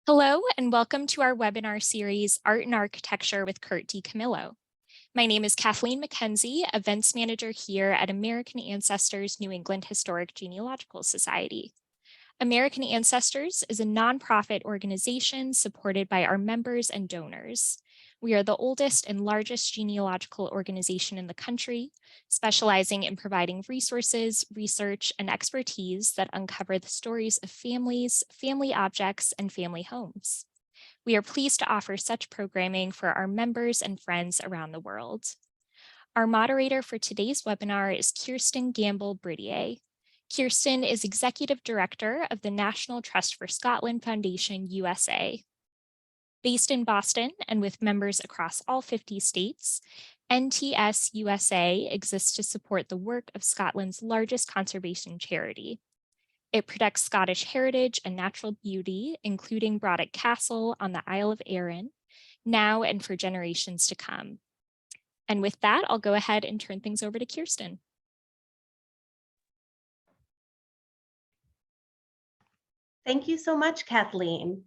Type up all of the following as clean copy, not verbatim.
Hello, and welcome to our webinar series, Art and Architecture with Curt DiCamillo. My name is Kathleen McKenzie, Events Manager here at American Ancestors New England Historic Genealogical Society. American Ancestors is a nonprofit organization supported by our members and donors. We are the oldest and largest genealogical organization in the country, specializing in providing resources, research, and expertise that uncover the stories of families, family objects, and family homes. We are pleased to offer such programming for our members and friends around the world. Our moderator for today's webinar is Kirsten Gamble-Bridier. Kirsten is Executive Director of the National Trust for Scotland Foundation, USA. Based in Boston and with members across all 50 states, NTS USA exists to support the work of Scotland's largest conservation charity. It protects Scottish heritage and natural beauty, including Brodick Castle on the Isle of Arran, now and for generations to come. And with that, I'll go ahead and turn things over to Kirsten. Thank you so much, Kathleen.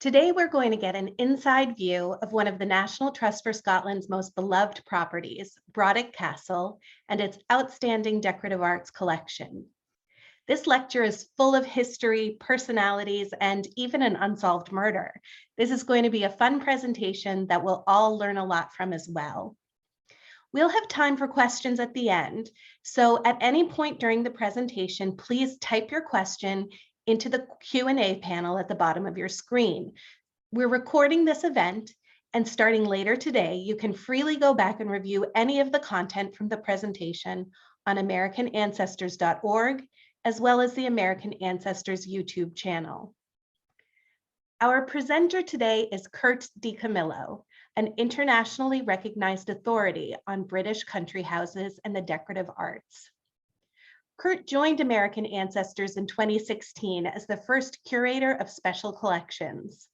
Today, we're going to get an inside view of one of the National Trust for Scotland's most beloved properties, Brodick Castle, and its outstanding decorative arts collection. This lecture is full of history, personalities, and even an unsolved murder. This is going to be a fun presentation that we'll all learn a lot from as well. We'll have time for questions at the end, so at any point during the presentation, please type your question into the Q&A panel at the bottom of your screen. We're recording this event, and starting later today, you can freely go back and review any of the content from the presentation on americanancestors.org, as well as the American Ancestors YouTube channel. Our presenter today is Curt DiCamillo, an internationally recognized authority on British country houses and the decorative arts. Curt joined American Ancestors in 2016 as the first curator of special collections.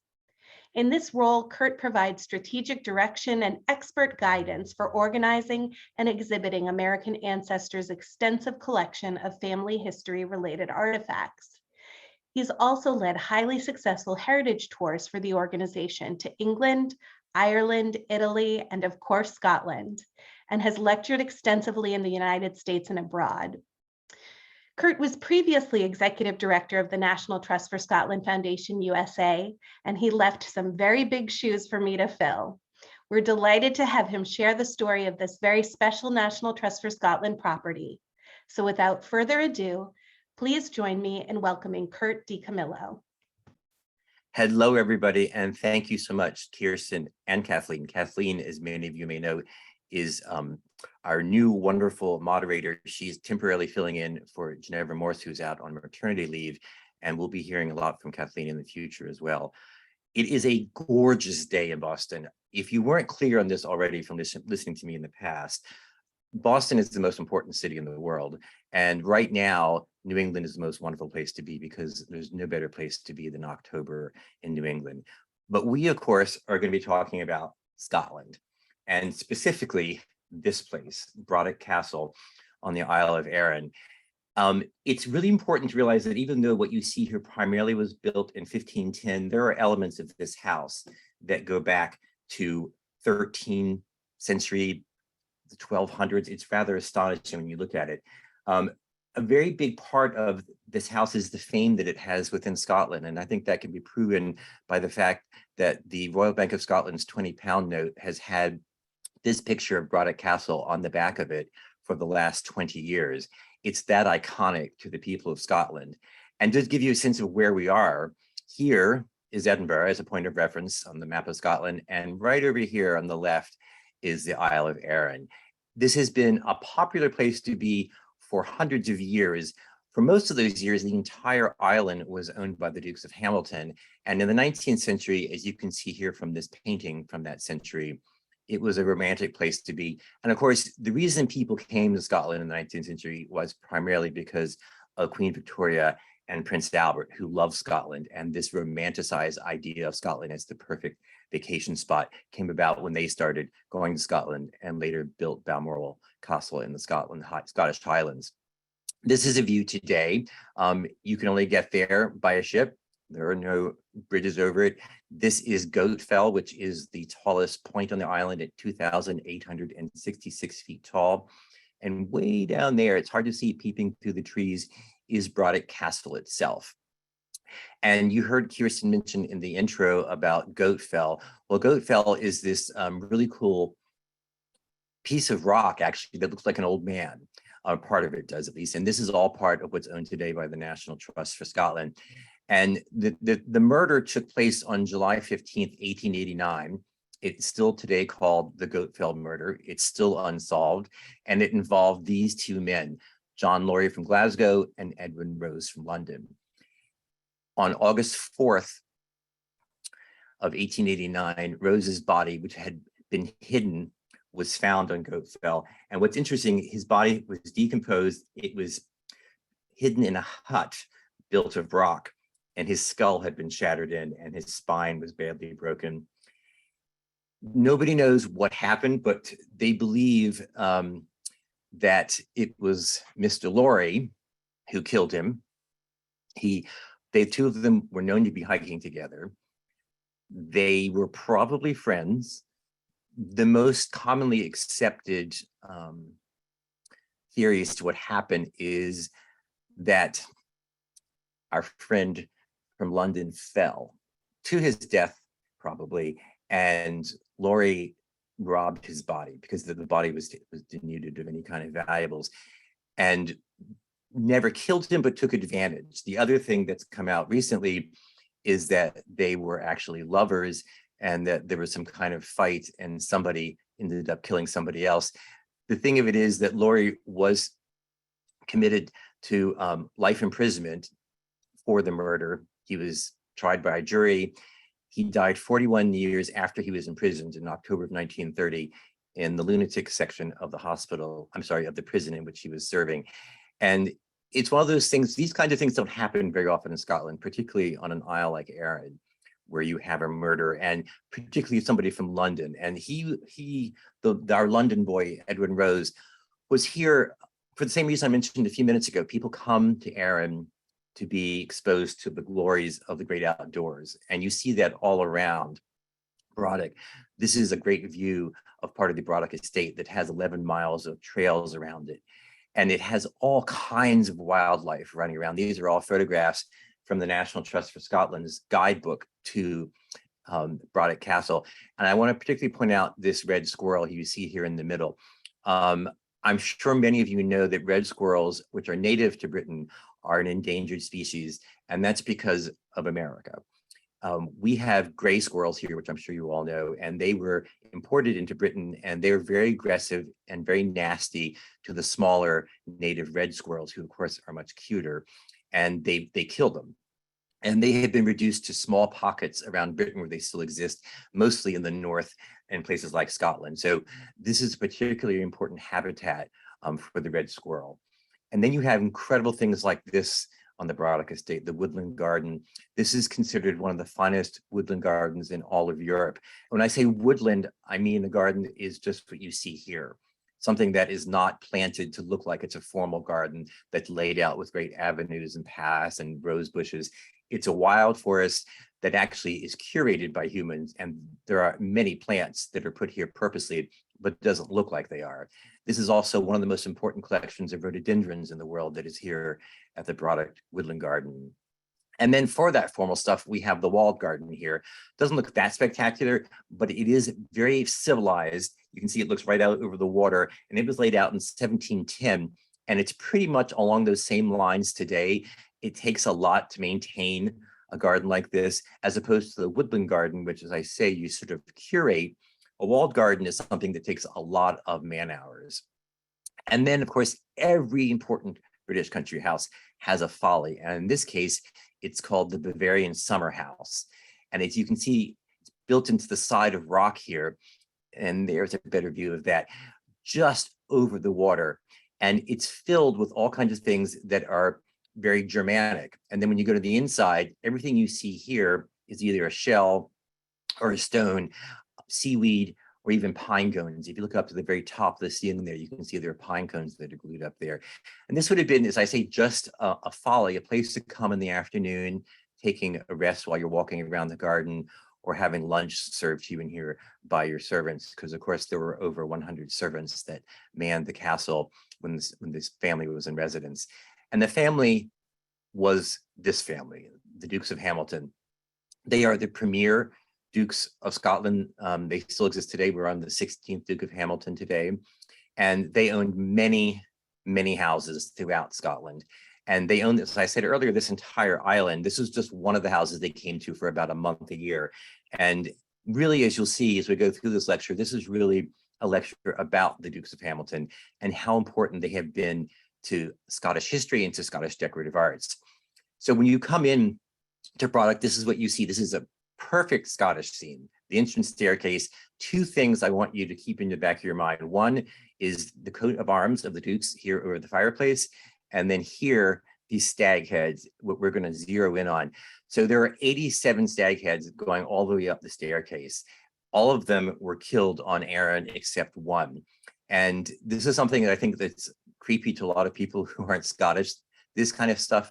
In this role, Curt provides strategic direction and expert guidance for organizing and exhibiting American Ancestors' extensive collection of family history-related artifacts. He's also led highly successful heritage tours for the organization to England, Ireland, Italy, and of course, Scotland, and has lectured extensively in the United States and abroad. Curt was previously Executive Director of the National Trust for Scotland Foundation USA, and he left some very big shoes for me to fill. We're delighted to have him share the story of this very special National Trust for Scotland property. So without further ado, please join me in welcoming Curt DiCamillo. Hello, everybody, and thank you so much, Kirsten and Kathleen. Kathleen, as many of you may know, is our new wonderful moderator. She's temporarily filling in for Ginevra Morse, who's out on maternity leave, and we'll be hearing a lot from Kathleen in the future as well. It is a gorgeous day in Boston. If you weren't clear on this already from listening to me in the past, Boston is the most important city in the world. And right now, New England is the most wonderful place to be because there's no better place to be than October in New England. But we, of course, are going to be talking about Scotland, and specifically this place, Brodick Castle on the Isle of Arran. It's really important to realize that even though what you see here primarily was built in 1510, there are elements of this house that go back to 13th century, the 1200s. It's rather astonishing when you look at it. A very big part of this house is the fame that it has within Scotland. And I think that can be proven by the fact that the Royal Bank of Scotland's 20-pound note has had this picture of Brodick Castle on the back of it for the last 20 years. It's that iconic to the people of Scotland. And just give you a sense of where we are, here is Edinburgh as a point of reference on the map of Scotland. And right over here on the left is the Isle of Arran. This has been a popular place to be for hundreds of years. For most of those years, the entire island was owned by the Dukes of Hamilton. And in the 19th century, as you can see here from this painting from that century, it was a romantic place to be. And of course, the reason people came to Scotland in the 19th century was primarily because of Queen Victoria and Prince Albert, who loved Scotland. And this romanticized idea of Scotland as the perfect vacation spot came about when they started going to Scotland and later built Balmoral Castle in the Scottish Highlands. This is a view today. You can only get there by a ship. There are no bridges over it. This is Goatfell, which is the tallest point on the island at 2,866 feet tall. And way down there, it's hard to see peeping through the trees, is Brodick Castle itself. And you heard Kirsten mention in the intro about Goatfell. Well, Goatfell is this really cool piece of rock, actually, that looks like an old man. Part of it does, at least. And this is all part of what's owned today by the National Trust for Scotland. And the murder took place on July 15th, 1889. It's still today called the Goatfell Murder. It's still unsolved. And it involved these two men, John Laurie from Glasgow and Edwin Rose from London. On August 4th of 1889, Rose's body, which had been hidden, was found on Goatfell. And what's interesting, his body was decomposed. It was hidden in a hut built of rock, and his skull had been shattered in, and his spine was badly broken. Nobody knows what happened, but they believe that it was Mr. Laurie who killed him. The two of them were known to be hiking together. They were probably friends. The most commonly accepted theory as to what happened is that our friend from London fell to his death, probably, and Laurie robbed his body because the body was denuded of any kind of valuables, and never killed him, but took advantage. The other thing that's come out recently is that they were actually lovers, and that there was some kind of fight and somebody ended up killing somebody else. The thing of it is that Laurie was committed to life imprisonment for the murder. He was tried by a jury. He died 41 years after he was imprisoned in October of 1930 in the lunatic section of the hospital, of the prison in which he was serving. And it's one of those things, these kinds of things don't happen very often in Scotland, particularly on an isle like Arran, where you have a murder, and particularly somebody from London. And our London boy, Edwin Rose, was here for the same reason I mentioned a few minutes ago. People come to Arran to be exposed to the glories of the great outdoors. And you see that all around Brodick. This is a great view of part of the Brodick estate that has 11 miles of trails around it. And it has all kinds of wildlife running around. These are all photographs from the National Trust for Scotland's guidebook to Brodick Castle. And I want to particularly point out this red squirrel you see here in the middle. I'm sure many of you know that red squirrels, which are native to Britain, are an endangered species, and that's because of America. We have gray squirrels here, which I'm sure you all know, and they were imported into Britain, and they're very aggressive and very nasty to the smaller native red squirrels, who of course are much cuter, and they kill them. And they have been reduced to small pockets around Britain where they still exist, mostly in the north and places like Scotland. So this is a particularly important habitat for the red squirrel. And then you have incredible things like this on the Brodick estate, the woodland garden. This is considered one of the finest woodland gardens in all of Europe. When I say woodland, I mean the garden is just what you see here. Something that is not planted to look like it's a formal garden that's laid out with great avenues and paths and rose bushes. It's a wild forest that actually is curated by humans, and there are many plants that are put here purposely, but doesn't look like they are. This is also one of the most important collections of rhododendrons in the world that is here at the Brodick Woodland Garden. And then for that formal stuff, we have the walled garden here. Doesn't look that spectacular, but it is very civilized. You can see it looks right out over the water, and it was laid out in 1710, and it's pretty much along those same lines today. It takes a lot to maintain a garden like this, as opposed to the woodland garden, which, as I say, you sort of curate. A walled garden is something that takes a lot of man hours. And then, of course, every important British country house has a folly. And in this case, it's called the Bavarian summer house. And as you can see, it's built into the side of rock here. And there's a better view of that, just over the water. And it's filled with all kinds of things that are very Germanic. And then when you go to the inside, everything you see here is either a shell or a stone, seaweed, or even pine cones. If you look up to the very top of the ceiling there, you can see there are pine cones that are glued up there. And this would have been, as I say, just a folly, a place to come in the afternoon, taking a rest while you're walking around the garden, or having lunch served to you in here by your servants, because of course there were over 100 servants that manned the castle when this family was in residence. And the family was this family, the Dukes of Hamilton. They are the premier Dukes of Scotland. They still exist today. We're on the 16th Duke of Hamilton today. And they owned many, many houses throughout Scotland. And they owned, as I said earlier, this entire island. This is just one of the houses they came to for about a month a year. And really, as you'll see, as we go through this lecture, this is really a lecture about the Dukes of Hamilton and how important they have been to Scottish history and to Scottish decorative arts. So when you come in to Brodick, this is what you see. This is a perfect Scottish scene. The entrance staircase. Two things I want you to keep in the back of your mind. One is the coat of arms of the Dukes here over the fireplace. And then here, these stag heads, what we're going to zero in on. So there are 87 stag heads going all the way up the staircase. All of them were killed on Arran except one. And this is something that I think that's creepy to a lot of people who aren't Scottish. This kind of stuff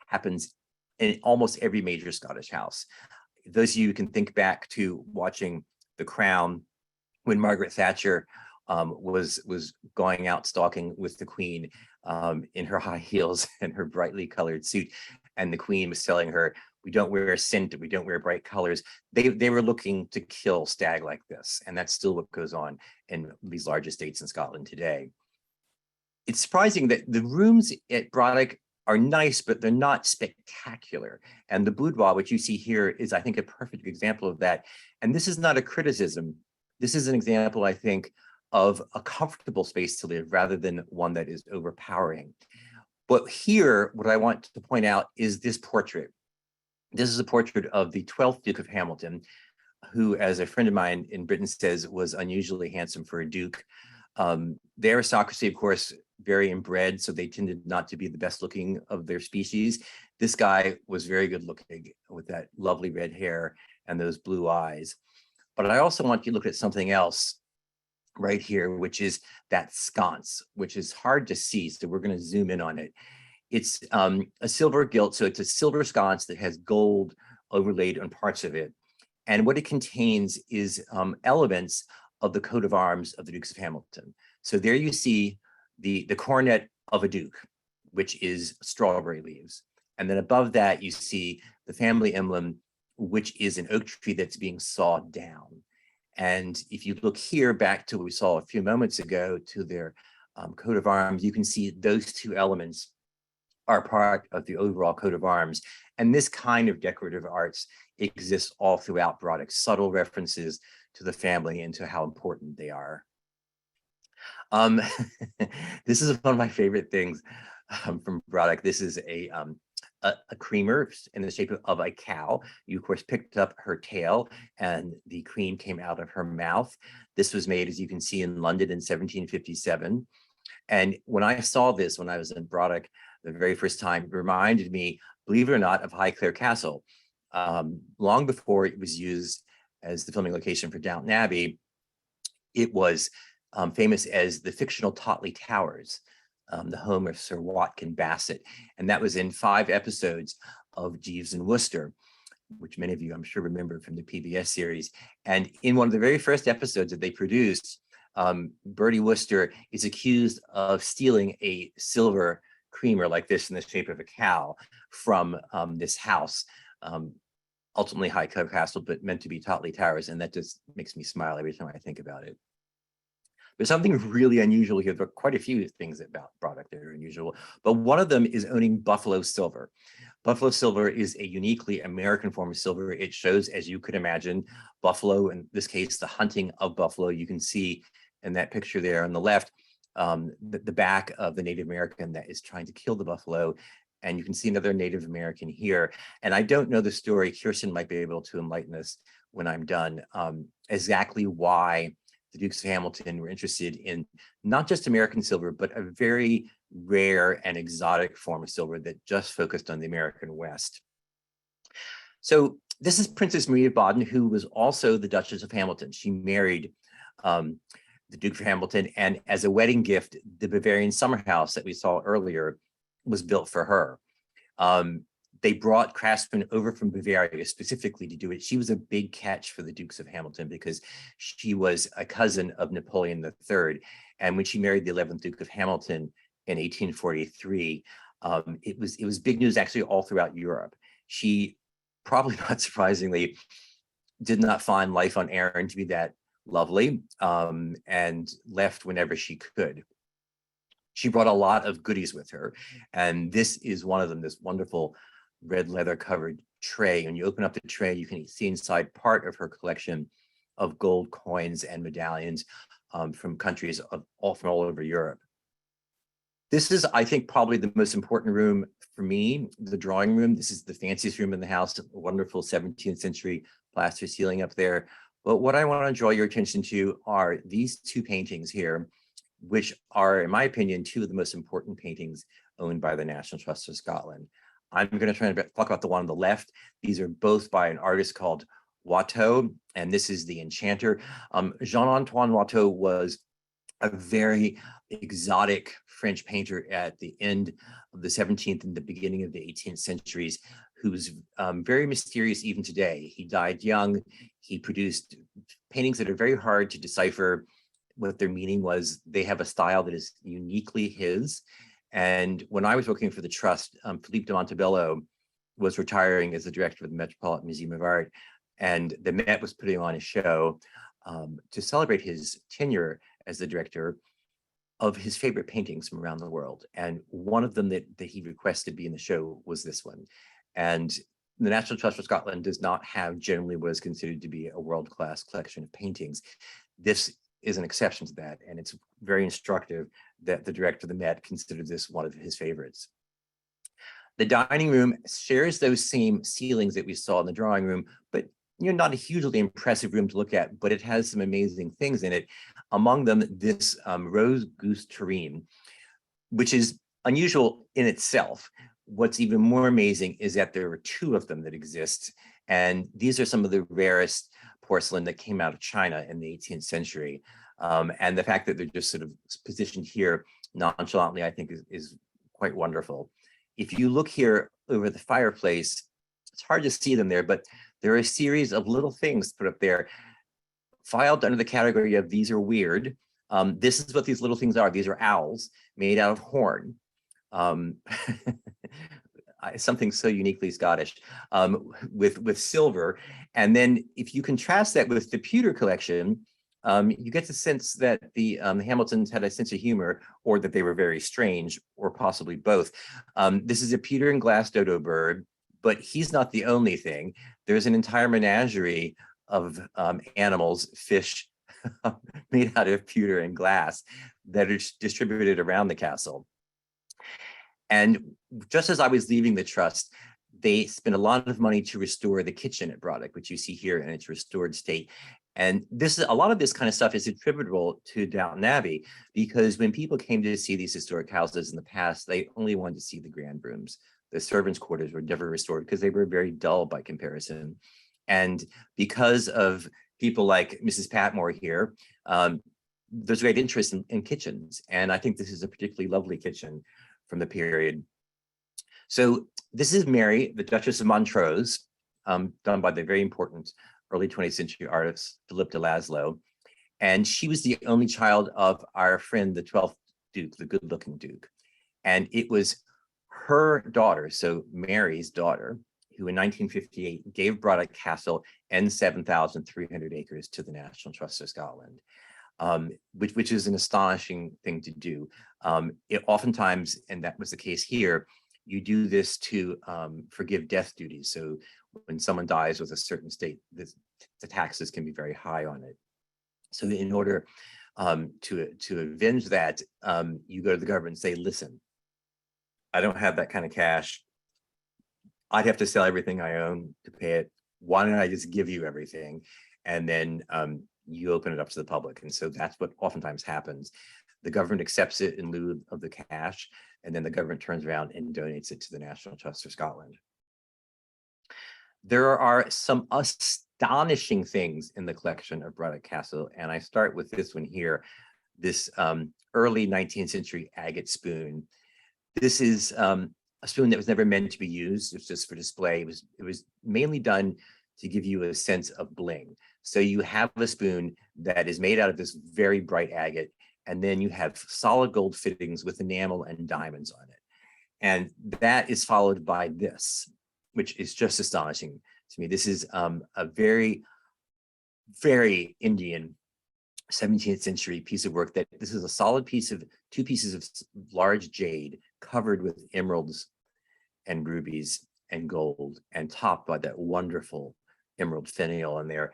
happens in almost every major Scottish house. Those of you who can think back to watching The Crown, when Margaret Thatcher was going out stalking with the Queen in her high heels and her brightly colored suit, and the Queen was telling her, "We don't wear scent, we don't wear bright colors." They were looking to kill stag like this, and that's still what goes on in these large estates in Scotland today. It's surprising that the rooms at Brodick are nice, but they're not spectacular. And the boudoir, which you see here, is, I think, a perfect example of that. And this is not a criticism. This is an example, I think, of a comfortable space to live rather than one that is overpowering. But here, what I want to point out is this portrait. This is a portrait of the 12th Duke of Hamilton, who, as a friend of mine in Britain says, was unusually handsome for a duke. The aristocracy, of course, very inbred, so they tended not to be the best looking of their species. This guy was very good looking with that lovely red hair and those blue eyes. But I also want you to look at something else right here, which is that sconce, which is hard to see, so we're going to zoom in on it. It's a silver gilt, so it's a silver sconce that has gold overlaid on parts of it. And what it contains is elements of the coat of arms of the Dukes of Hamilton. So there you see the coronet of a duke, which is strawberry leaves. And then above that, you see the family emblem, which is an oak tree that's being sawed down. And if you look here back to what we saw a few moments ago to their coat of arms, you can see those two elements are part of the overall coat of arms. And this kind of decorative arts exists all throughout Brodick, subtle references to the family and to how important they are. This is one of my favorite things from Brodick. This is a creamer in the shape of a cow. You, of course, picked up her tail and the cream came out of her mouth. This was made, as you can see, in London in 1757. And when I saw this, when I was in Brodick the very first time, it reminded me, believe it or not, of Highclere Castle. Long before it was used as the filming location for Downton Abbey, it was famous as the fictional Totley Towers, the home of Sir Watkin Bassett. And that was in 5 episodes of Jeeves and Wooster, which many of you, I'm sure, remember from the PBS series. And in one of the very first episodes that they produced, Bertie Wooster is accused of stealing a silver creamer like this in the shape of a cow from this house, ultimately Highclere Castle, but meant to be Totley Towers. And that just makes me smile every time I think about it. There's something really unusual here. There are quite a few things about Brodick that are unusual, but one of them is owning buffalo silver. Buffalo silver is a uniquely American form of silver. It shows, as you could imagine, buffalo, in this case, the hunting of buffalo. You can see in that picture there on the left, the back of the Native American that is trying to kill the buffalo. And you can see another Native American here. And I don't know the story. Kirsten might be able to enlighten us when I'm done, exactly why the Dukes of Hamilton were interested in not just American silver, but a very rare and exotic form of silver that just focused on the American West. So this is Princess Marie of Baden, who was also the Duchess of Hamilton. She married the Duke of Hamilton, and as a wedding gift, the Bavarian summer house that we saw earlier was built for her. they brought craftsmen over from Bavaria specifically to do it. She was a big catch for the Dukes of Hamilton because she was a cousin of Napoleon III. And when she married the 11th Duke of Hamilton in 1843, it was big news actually all throughout Europe. She, probably not surprisingly, did not find life on Arran to be that lovely, and left whenever she could. She brought a lot of goodies with her, and this is one of them, this wonderful red leather covered tray. When you open up the tray, you can see inside part of her collection of gold coins and medallions from countries from all over Europe. This is, I think, probably the most important room for me, the drawing room. This is the fanciest room in the house, a wonderful 17th century plaster ceiling up there. But what I want to draw your attention to are these two paintings here, which are, in my opinion, two of the most important paintings owned by the National Trust of Scotland. I'm going to try to talk about the one on the left. These are both by an artist called Watteau, and this is the Enchanter. Jean-Antoine Watteau was a very exotic French painter at the end of the 17th and the beginning of the 18th centuries, who's very mysterious even today. He died young. He produced paintings that are very hard to decipher what their meaning was. They have a style that is uniquely his. And when I was working for the Trust, Philippe de Montebello was retiring as the director of the Metropolitan Museum of Art, and the Met was putting on a show to celebrate his tenure as the director of his favorite paintings from around the world. And one of them that he requested be in the show was this one. And the National Trust for Scotland does not have generally what is considered to be a world-class collection of paintings. This is an exception to that, and it's very instructive that the director of the Met considered this one of his favorites. The dining room shares those same ceilings that we saw in the drawing room, but not a hugely impressive room to look at, but it has some amazing things in it. Among them, this rose goose tureen, which is unusual in itself. What's even more amazing is that there are two of them that exist, and these are some of the rarest porcelain that came out of China in the 18th century. And the fact that they're just sort of positioned here nonchalantly, I think is quite wonderful. If you look here over the fireplace, it's hard to see them there, but there are a series of little things put up there, filed under the category of these are weird. This is what these little things are. These are owls made out of horn. Something so uniquely Scottish, with silver. And then if you contrast that with the pewter collection, you get the sense that the Hamiltons had a sense of humor, or that they were very strange, or possibly both. This is a pewter and glass dodo bird, but he's not the only thing. There's an entire menagerie of animals, fish, made out of pewter and glass that are distributed around the castle. And just as I was leaving the Trust, they spent a lot of money to restore the kitchen at Brodick, which you see here in its restored state. And a lot of this kind of stuff is attributable to Downton Abbey, because when people came to see these historic houses in the past, they only wanted to see the grand rooms. The servants' quarters were never restored because they were very dull by comparison. And because of people like Mrs. Patmore here, there's great interest in kitchens. And I think this is a particularly lovely kitchen from the period. So this is Mary, the Duchess of Montrose, done by the very important early 20th century artist, Philip de Laszlo. And she was the only child of our friend, the 12th Duke, the good-looking Duke. And it was her daughter, so Mary's daughter, who in 1958 gave Brodick Castle and 7,300 acres to the National Trust of Scotland, which is an astonishing thing to do. Oftentimes, and that was the case here, you do this to forgive death duties. So when someone dies with a certain state, the taxes can be very high on it. So in order to avenge that, you go to the government and say, listen, I don't have that kind of cash. I'd have to sell everything I own to pay it. Why don't I just give you everything? And then you open it up to the public. And so that's what oftentimes happens. The government accepts it in lieu of the cash, and then the government turns around and donates it to the National Trust for Scotland. There are some astonishing things in the collection of Brodick Castle, and I start with this one here, this early 19th century agate spoon. This is a spoon that was never meant to be used. It was just for display. It was mainly done to give you a sense of bling. So you have a spoon that is made out of this very bright agate, and then you have solid gold fittings with enamel and diamonds on it. And that is followed by this, which is just astonishing to me. This is a very, very Indian 17th century piece of work. That this is a solid piece of 2 pieces of large jade covered with emeralds and rubies and gold, and topped by that wonderful emerald finial in there.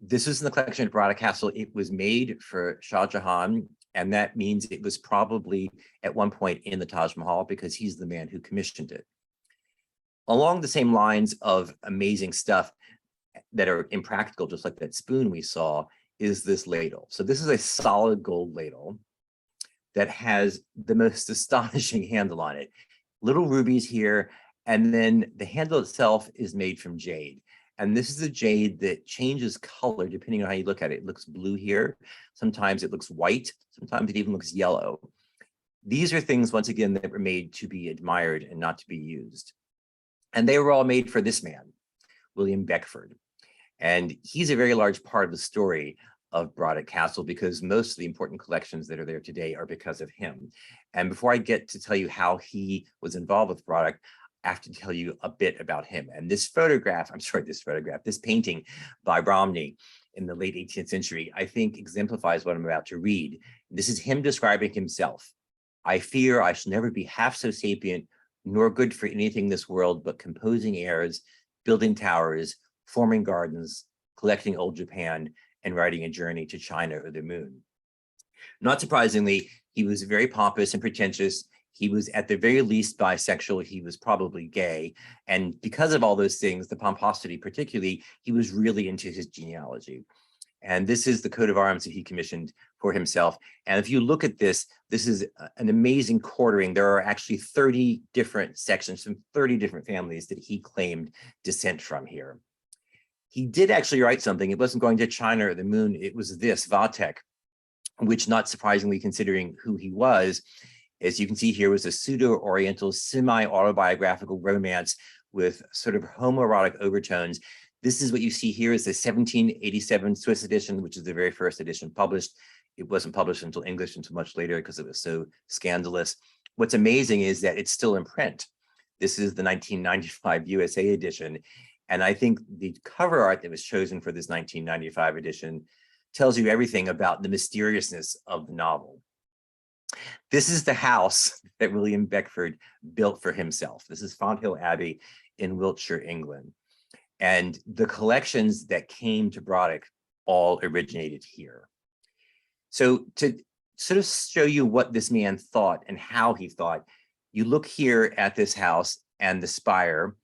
This is in the collection at Brodick Castle. It was made for Shah Jahan, and that means it was probably at one point in the Taj Mahal, because he's the man who commissioned it. Along the same lines of amazing stuff that are impractical, just like that spoon we saw, is this ladle. So this is a solid gold ladle that has the most astonishing handle on it. Little rubies here, and then the handle itself is made from jade. And this is a jade that changes color depending on how you look at it. It looks blue here. Sometimes it looks white. Sometimes it even looks yellow. These are things, once again, that were made to be admired and not to be used. And they were all made for this man, William Beckford. And he's a very large part of the story of Brodick Castle, because most of the important collections that are there today are because of him. And before I get to tell you how he was involved with Brodick, I have to tell you a bit about him. And this painting by Bromley in the late 18th century, I think exemplifies what I'm about to read. This is him describing himself. I fear I shall never be half so sapient, nor good for anything in this world, but composing airs, building towers, forming gardens, collecting old Japan, and writing a journey to China or the moon. Not surprisingly, he was very pompous and pretentious. He was at the very least bisexual. He was probably gay. And because of all those things, the pomposity particularly, he was really into his genealogy. And this is the coat of arms that he commissioned for himself. And if you look at this, this is an amazing quartering. There are actually 30 different sections from 30 different families that he claimed descent from here. He did actually write something. It wasn't going to China or the moon. It was this, Vatek, which, not surprisingly considering who he was, as you can see here, was a pseudo-oriental, semi-autobiographical romance with sort of homoerotic overtones. This is what you see here is the 1787 Swiss edition, which is the very first edition published. It wasn't published until English until much later because it was so scandalous. What's amazing is that it's still in print. This is the 1995 USA edition. And I think the cover art that was chosen for this 1995 edition tells you everything about the mysteriousness of the novel. This is the house that William Beckford built for himself. This is Fonthill Abbey in Wiltshire, England. And the collections that came to Brodick all originated here. So to sort of show you what this man thought and how he thought, you look here at this house and the spire,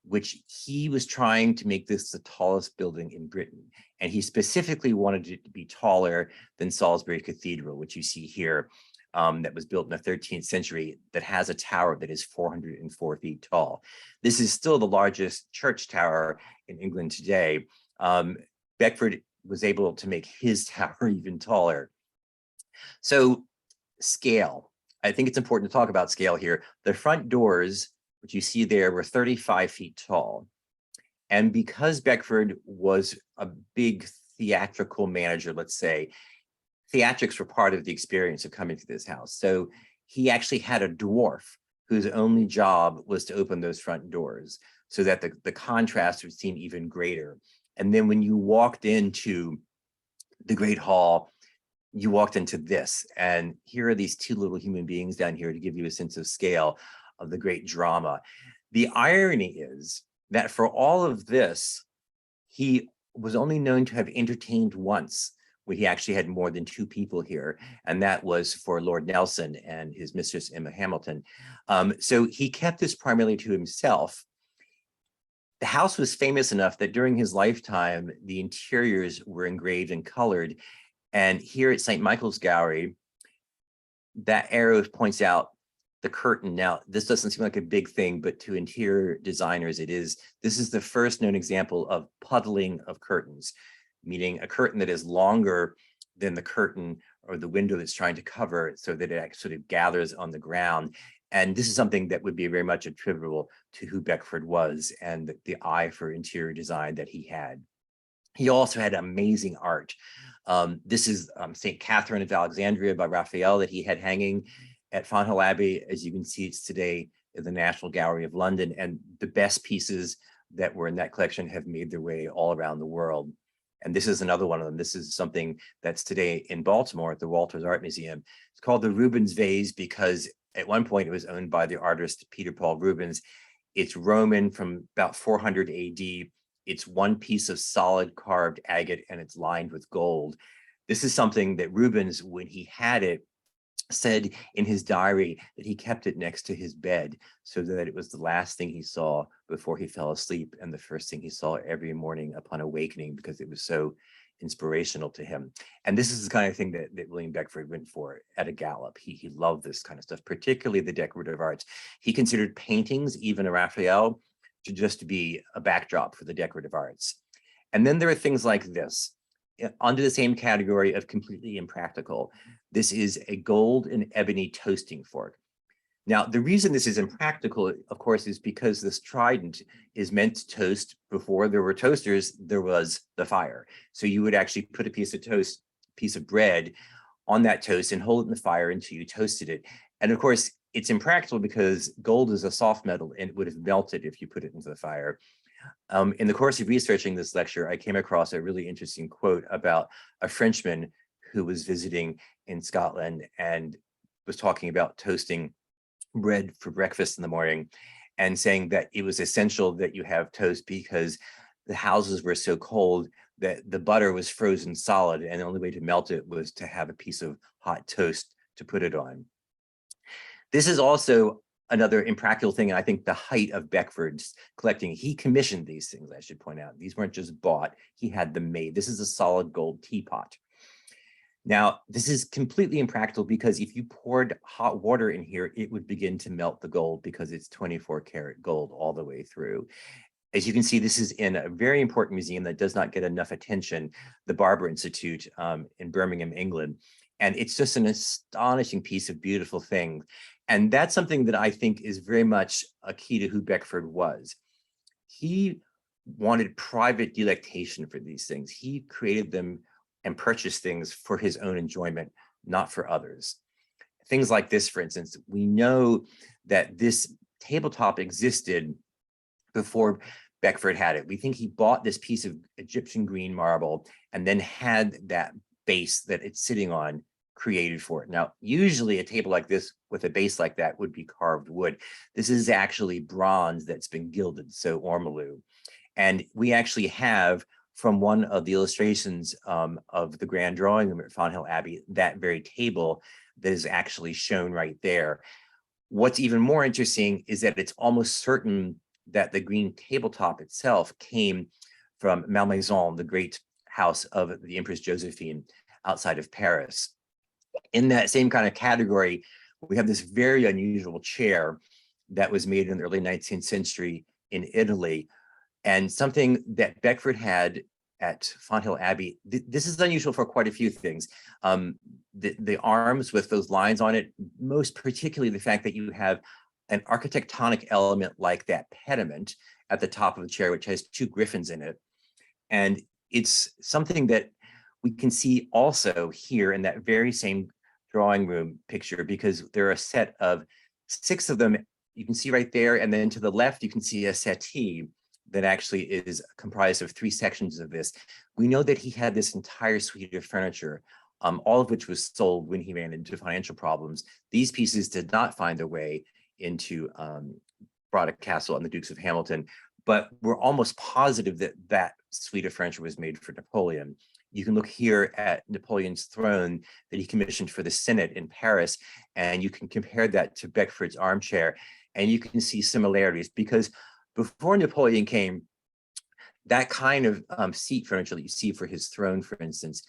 which he was trying to make this the tallest building in Britain. And he specifically wanted it to be taller than Salisbury Cathedral, which you see here, that was built in the 13th century, that has a tower that is 404 feet tall. This is still the largest church tower in England today. Beckford was able to make his tower even taller. So scale, I think it's important to talk about scale here. The front doors, which you see there, were 35 feet tall. And because Beckford was a big theatrical manager, let's say, theatrics were part of the experience of coming to this house. So he actually had a dwarf whose only job was to open those front doors so that the contrast would seem even greater. And then when you walked into the Great Hall, you walked into this. And here are these 2 little human beings down here to give you a sense of scale of the great drama. The irony is that for all of this, he was only known to have entertained once, where he actually had more than 2 people here, and that was for Lord Nelson and his mistress, Emma Hamilton. So he kept this primarily to himself. The house was famous enough that during his lifetime, the interiors were engraved and colored. And here at St. Michael's Gallery, that arrow points out the curtain. Now, this doesn't seem like a big thing, but to interior designers, it is. This is the first known example of puddling of curtains, meaning a curtain that is longer than the curtain or the window that's trying to cover it, so that it sort of gathers on the ground. And this is something that would be very much attributable to who Beckford was and the eye for interior design that he had. He also had amazing art. This is St. Catherine of Alexandria by Raphael that he had hanging at Fonthill Abbey. As you can see, it's today in the National Gallery of London, and the best pieces that were in that collection have made their way all around the world. And this is another one of them. This is something that's today in Baltimore at the Walters Art Museum. It's called the Rubens vase because at one point it was owned by the artist Peter Paul Rubens. It's Roman from about 400 AD. It's one piece of solid carved agate and it's lined with gold. This is something that Rubens, when he had it, said in his diary that he kept it next to his bed so that it was the last thing he saw before he fell asleep and the first thing he saw every morning upon awakening, because it was so inspirational to him. And this is the kind of thing that William Beckford went for at a gallop. He loved this kind of stuff, particularly the decorative arts. He considered paintings, even a Raphael, to just be a backdrop for the decorative arts. And then there are things like this, under the same category of completely impractical. This is a gold and ebony toasting fork. Now, the reason this is impractical, of course, is because this trident is meant to toast. Before there were toasters, there was the fire. So you would actually put a piece of bread on that toast and hold it in the fire until you toasted it. And of course, it's impractical because gold is a soft metal and it would have melted if you put it into the fire. In the course of researching this lecture, I came across a really interesting quote about a Frenchman who was visiting in Scotland and was talking about toasting bread for breakfast in the morning and saying that it was essential that you have toast because the houses were so cold that the butter was frozen solid and the only way to melt it was to have a piece of hot toast to put it on. This is also another impractical thing, and I think the height of Beckford's collecting. He commissioned these things, I should point out. These weren't just bought, he had them made. This is a solid gold teapot. Now, this is completely impractical because if you poured hot water in here, it would begin to melt the gold because it's 24 karat gold all the way through. As you can see, this is in a very important museum that does not get enough attention, the Barber Institute in Birmingham, England. And it's just an astonishing piece of beautiful thing. And that's something that I think is very much a key to who Beckford was. He wanted private delectation for these things. He created them and purchased things for his own enjoyment, not for others. Things like this, for instance, we know that this tabletop existed before Beckford had it. We think he bought this piece of Egyptian green marble and then had that base that it's sitting on created for it. Now, usually a table like this with a base like that would be carved wood. This is actually bronze that's been gilded, so ormolu. And we actually have from one of the illustrations of the grand drawing room at Fonthill Abbey, that very table that is actually shown right there. What's even more interesting is that it's almost certain that the green tabletop itself came from Malmaison, the great house of the Empress Josephine outside of Paris. In that same kind of category, we have this very unusual chair that was made in the early 19th century in Italy, and something that Beckford had at Fonthill Abbey. This is unusual for quite a few things. The arms with those lines on it, most particularly the fact that you have an architectonic element like that pediment at the top of the chair, which has two griffins in it. And it's something that we can see also here in that very same drawing room picture, because there are a set of 6 of them you can see right there. And then to the left, you can see a settee that actually is comprised of 3 sections of this. We know that he had this entire suite of furniture, all of which was sold when he ran into financial problems. These pieces did not find their way into Brodick Castle and the Dukes of Hamilton, but we're almost positive that that suite of furniture was made for Napoleon. You can look here at Napoleon's throne that he commissioned for the Senate in Paris, and you can compare that to Beckford's armchair, and you can see similarities, because before Napoleon came, that kind of seat furniture that you see for his throne, for instance,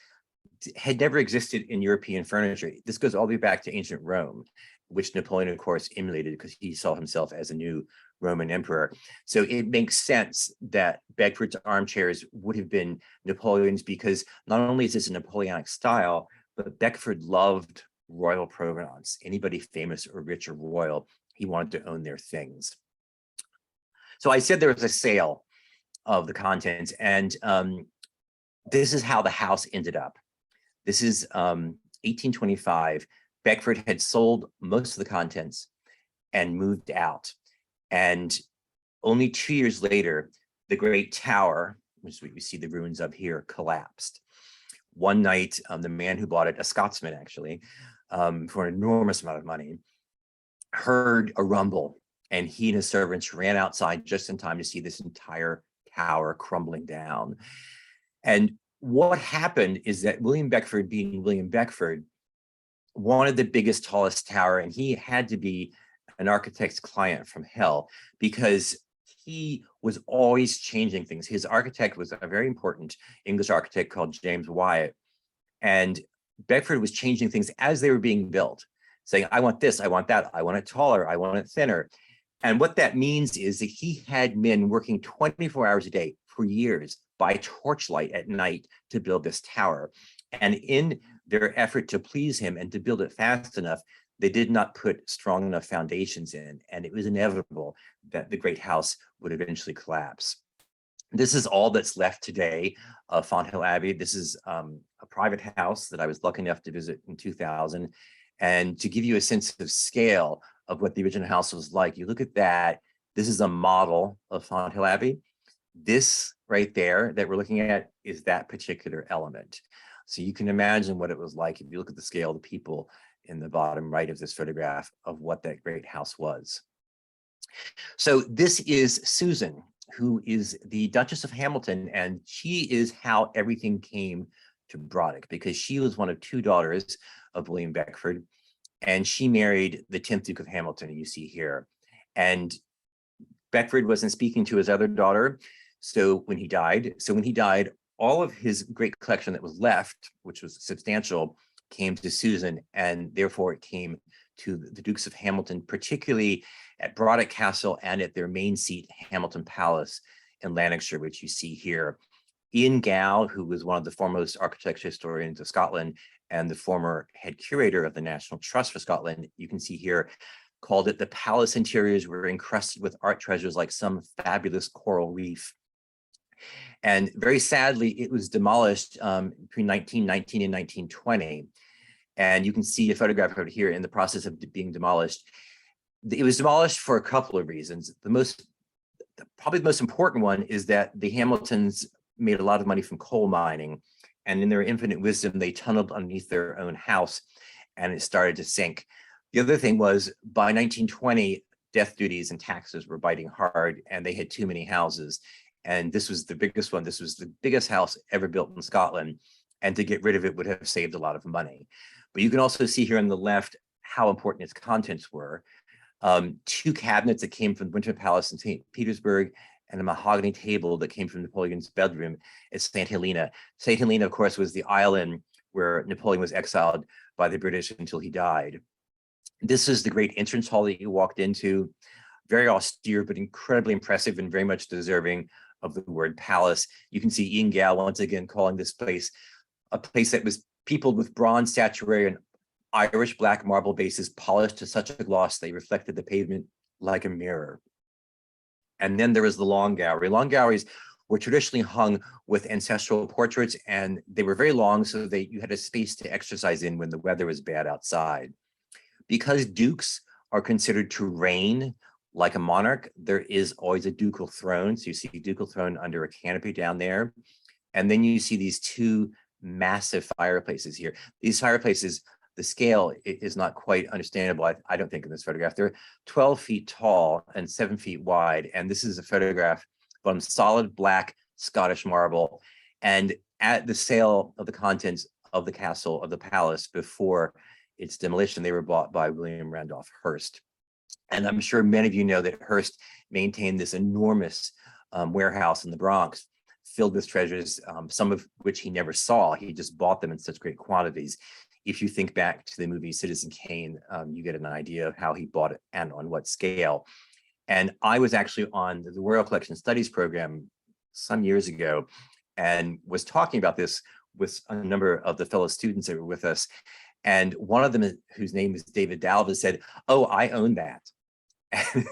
had never existed in European furniture. This goes all the way back to ancient Rome, which Napoleon, of course, emulated because he saw himself as a new Roman emperor. So it makes sense that Beckford's armchairs would have been Napoleon's, because not only is this a Napoleonic style, but Beckford loved royal provenance. Anybody famous or rich or royal, He wanted to own their things. So I said there was a sale of the contents, and this is how the house ended up. This is 1825. Beckford had sold most of the contents and moved out. And only 2 years later, the great tower, which we see the ruins of here, collapsed. One night, the man who bought it, a Scotsman actually, for an enormous amount of money, heard a rumble, and he and his servants ran outside just in time to see this entire tower crumbling down. And what happened is that William Beckford, being William Beckford, wanted the biggest, tallest tower, and he had to be an architect's client from hell because he was always changing things. His architect was a very important English architect called James Wyatt, and Beckford was changing things as they were being built, saying, I want this, I want that, I want it taller, I want it thinner. And what that means is that he had men working 24 hours a day for years by torchlight at night to build this tower. And in their effort to please him and to build it fast enough, they did not put strong enough foundations in, and it was inevitable that the great house would eventually collapse. This is all that's left today of Fonthill Abbey. This is a private house that I was lucky enough to visit in 2000. And to give you a sense of scale of what the original house was like, you look at that. This is a model of Fonthill Abbey. This right there that we're looking at is that particular element. So you can imagine what it was like if you look at the scale of the people in the bottom right of this photograph of what that great house was. So this is Susan, who is the Duchess of Hamilton, and she is how everything came to Brodick, because she was one of two daughters of William Beckford, and she married the 10th Duke of Hamilton, you see here. And Beckford wasn't speaking to his other daughter, so when he died, all of his great collection that was left, which was substantial, came to Susan, and therefore it came to the Dukes of Hamilton, particularly at Brodick Castle and at their main seat, Hamilton Palace in Lanarkshire, which you see here. Ian Gow, who was one of the foremost architecture historians of Scotland and the former head curator of the National Trust for Scotland, you can see here, called it the palace interiors were encrusted with art treasures like some fabulous coral reef. And very sadly, it was demolished between 1919 and 1920. And you can see a photograph over here in the process of being demolished. It was demolished for a couple of reasons. Probably the most important one is that the Hamiltons made a lot of money from coal mining, and in their infinite wisdom, they tunneled underneath their own house and it started to sink. The other thing was by 1920, death duties and taxes were biting hard, and they had too many houses. And this was the biggest one. This was the biggest house ever built in Scotland. And to get rid of it would have saved a lot of money. But you can also see here on the left how important its contents were. Two cabinets that came from the Winter Palace in St. Petersburg, and a mahogany table that came from Napoleon's bedroom at St. Helena. St. Helena, of course, was the island where Napoleon was exiled by the British until he died. This is the great entrance hall that you walked into. Very austere, but incredibly impressive and very much deserving of the word palace. You can see Ian Gow once again calling this place a place that was peopled with bronze statuary and Irish black marble bases polished to such a gloss they reflected the pavement like a mirror. And then there was the long gallery. Long galleries were traditionally hung with ancestral portraits, and they were very long so that you had a space to exercise in when the weather was bad outside. Because dukes are considered to reign like a monarch, there is always a ducal throne. So you see a ducal throne under a canopy down there. And then you see these two massive fireplaces here. These fireplaces, the scale is not quite understandable, I don't think, in this photograph. They're 12 feet tall and 7 feet wide. And this is a photograph from solid black Scottish marble. And at the sale of the contents of the castle, of the palace, before its demolition, they were bought by William Randolph Hearst. And I'm sure many of you know that Hearst maintained this enormous warehouse in the Bronx filled with treasures, some of which he never saw. He just bought them in such great quantities. If you think back to the movie Citizen Kane, you get an idea of how he bought it and on what scale. And I was actually on the Royal Collection Studies program some years ago and was talking about this with a number of the fellow students that were with us. And one of them, whose name is David Dalva, said, "Oh, I own that." And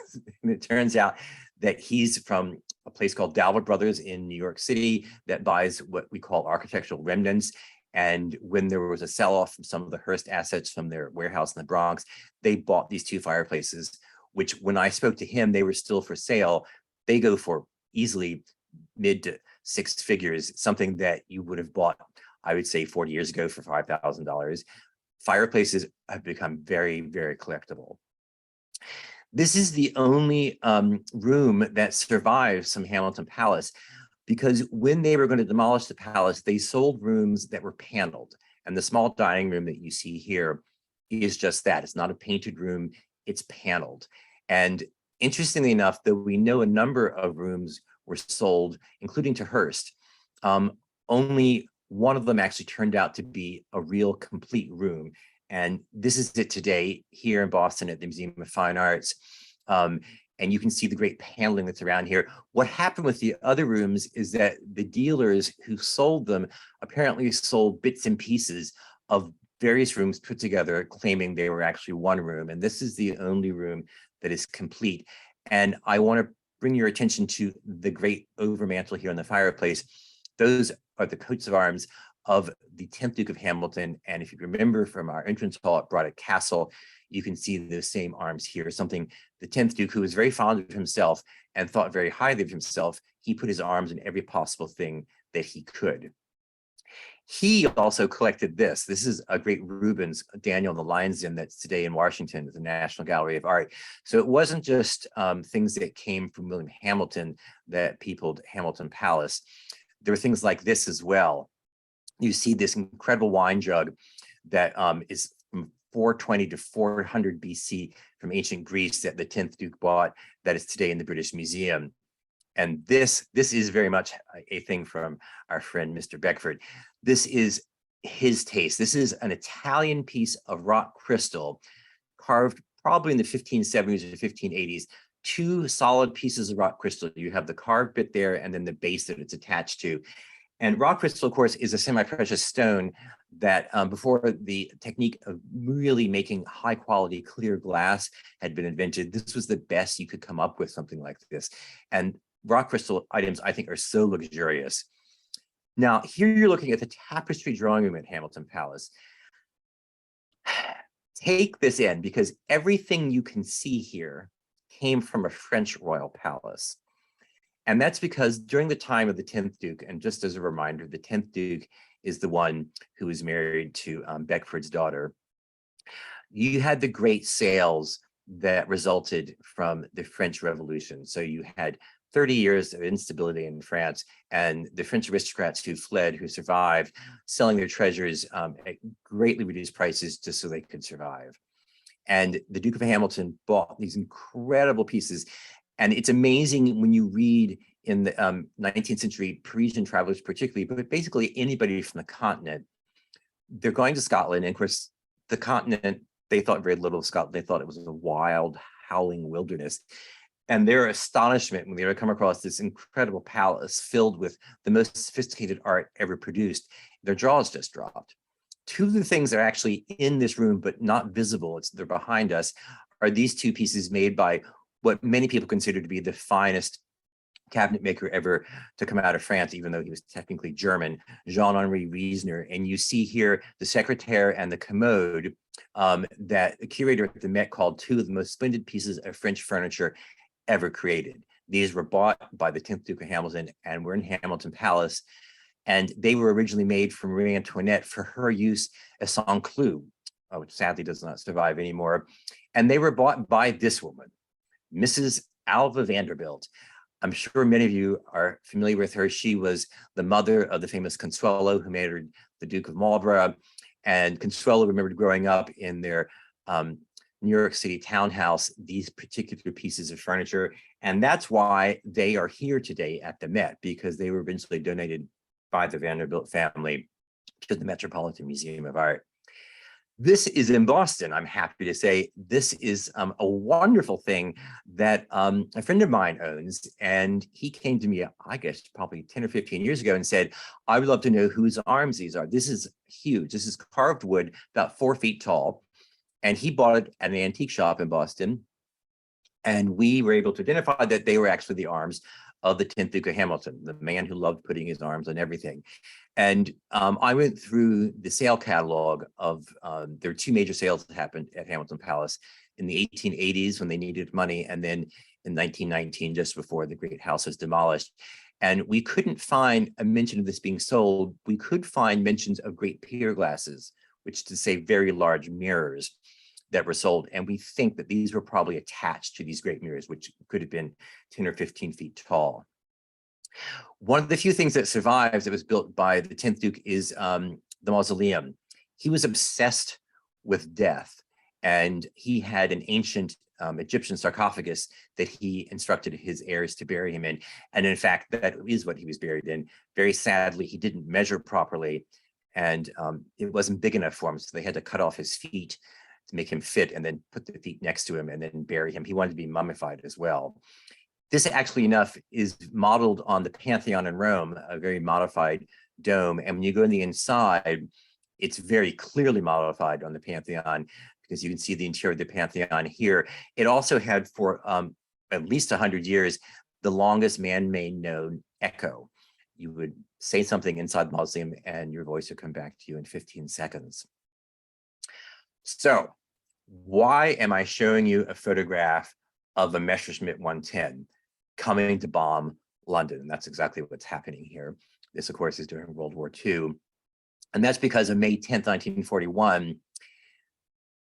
it turns out that he's from a place called Dahlberg Brothers in New York City that buys what we call architectural remnants. And when there was a sell-off from some of the Hearst assets from their warehouse in the Bronx, they bought these two fireplaces, which when I spoke to him, they were still for sale. They go for easily mid to six figures, something that you would have bought, I would say 40 years ago for $5,000. Fireplaces have become very, very collectible. This is the only room that survives from Hamilton Palace, because when they were going to demolish the palace, they sold rooms that were paneled. And the small dining room that you see here is just that. It's not a painted room, it's paneled. And interestingly enough, though we know a number of rooms were sold, including to Hearst, only one of them actually turned out to be a real complete room. And this is it today here in Boston at the Museum of Fine Arts. And you can see the great paneling that's around here. What happened with the other rooms is that the dealers who sold them apparently sold bits and pieces of various rooms put together, claiming they were actually one room. And this is the only room that is complete. And I want to bring your attention to the great overmantel here on the fireplace. Those are the coats of arms of the 10th Duke of Hamilton. And if you remember from our entrance hall at Brodick Castle, you can see the same arms here, something the 10th Duke, who was very fond of himself and thought very highly of himself, he put his arms in every possible thing that he could. He also collected this. This is a great Rubens, Daniel and the Lion's Den, that's today in Washington at the National Gallery of Art. So it wasn't just things that came from William Hamilton that peopled Hamilton Palace. There were things like this as well. You see this incredible wine jug that is from 420 to 400 BC from ancient Greece that the 10th Duke bought, that is today in the British Museum. And this is very much a thing from our friend, Mr. Beckford. This is his taste. This is an Italian piece of rock crystal carved probably in the 1570s or 1580s. Two solid pieces of rock crystal. You have the carved bit there and then the base that it's attached to. And rock crystal, of course, is a semi-precious stone that before the technique of really making high quality clear glass had been invented, this was the best you could come up with, something like this. And rock crystal items, I think, are so luxurious. Now, here you're looking at the tapestry drawing room at Hamilton Palace. Take this in, because everything you can see here came from a French royal palace. And that's because during the time of the 10th Duke, and just as a reminder, the 10th Duke is the one who was married to Beckford's daughter. You had the great sales that resulted from the French Revolution. So you had 30 years of instability in France, and the French aristocrats who fled, who survived, selling their treasures at greatly reduced prices just so they could survive. And the Duke of Hamilton bought these incredible pieces. And it's amazing when you read in the 19th century Parisian travelers particularly, but basically anybody from the continent, they're going to Scotland. And of course, the continent, they thought very little of Scotland. They thought it was a wild, howling wilderness. And their astonishment when they would come across this incredible palace filled with the most sophisticated art ever produced, their jaws just dropped. Two of the things that are actually in this room, but not visible, they're behind us, are these two pieces made by what many people consider to be the finest cabinet maker ever to come out of France, even though he was technically German, Jean-Henri Wiesner. And you see here the secretaire and the commode that the curator at the Met called two of the most splendid pieces of French furniture ever created. These were bought by the 10th Duke of Hamilton and were in Hamilton Palace. And they were originally made for Marie Antoinette for her use as Saint-Cloud, which sadly does not survive anymore. And they were bought by this woman, Mrs. Alva Vanderbilt. I'm sure many of you are familiar with her. She was the mother of the famous Consuelo, who married the Duke of Marlborough. And Consuelo remembered growing up in their New York City townhouse, these particular pieces of furniture. And that's why they are here today at the Met, because they were eventually donated by the Vanderbilt family to the Metropolitan Museum of Art. This is in Boston, I'm happy to say. This is a wonderful thing that a friend of mine owns. And he came to me, I guess, probably 10 or 15 years ago and said, I would love to know whose arms these are. This is huge. This is carved wood, about 4 feet tall. And he bought it at an antique shop in Boston. And we were able to identify that they were actually the arms of the 10th Duke of Hamilton, the man who loved putting his arms on everything. And I went through the sale catalog of, there were two major sales that happened at Hamilton Palace in the 1880s when they needed money, and then in 1919, just before the great house was demolished. And we couldn't find a mention of this being sold. We could find mentions of great pier glasses, which is to say very large mirrors that were sold. And we think that these were probably attached to these great mirrors, which could have been 10 or 15 feet tall. One of the few things that survives that was built by the 10th Duke is the mausoleum. He was obsessed with death, and he had an ancient Egyptian sarcophagus that he instructed his heirs to bury him in. And in fact, that is what he was buried in. Very sadly, he didn't measure properly, and it wasn't big enough for him, so they had to cut off his feet to make him fit and then put the feet next to him and then bury him. He wanted to be mummified as well. This actually enough is modeled on the Pantheon in Rome, a very modified dome. And when you go in the inside, it's very clearly modified on the Pantheon because you can see the interior of the Pantheon here. It also had for at least 100 years, the longest man-made known echo. You would say something inside the mausoleum and your voice would come back to you in 15 seconds. So why am I showing you a photograph of a Messerschmitt 110 coming to bomb London? And that's exactly what's happening here. This, of course, is during World War II. And that's because on May 10th, 1941,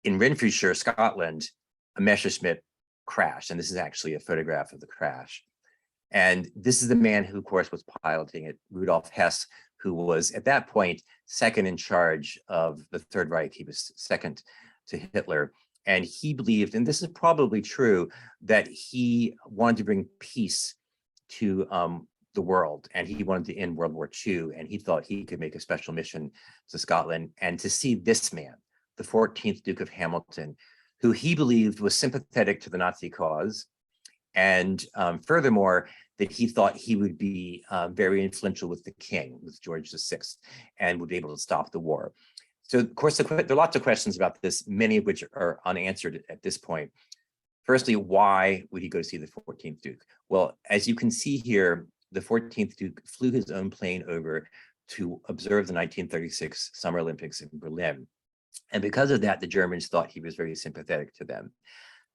in Renfrewshire, Scotland, a Messerschmitt crashed. And this is actually a photograph of the crash. And this is the man who, of course, was piloting it, Rudolf Hess, who was at that point second in charge of the Third Reich. He was second to Hitler. And he believed, and this is probably true, that he wanted to bring peace to the world, and he wanted to end World War II, and he thought he could make a special mission to Scotland. And to see this man, the 14th Duke of Hamilton, who he believed was sympathetic to the Nazi cause, and furthermore, that he thought he would be very influential with the king, with George VI, and would be able to stop the war. So, of course, there are lots of questions about this, many of which are unanswered at this point. Firstly, why would he go to see the 14th Duke? Well, as you can see here, the 14th Duke flew his own plane over to observe the 1936 Summer Olympics in Berlin. And because of that, the Germans thought he was very sympathetic to them.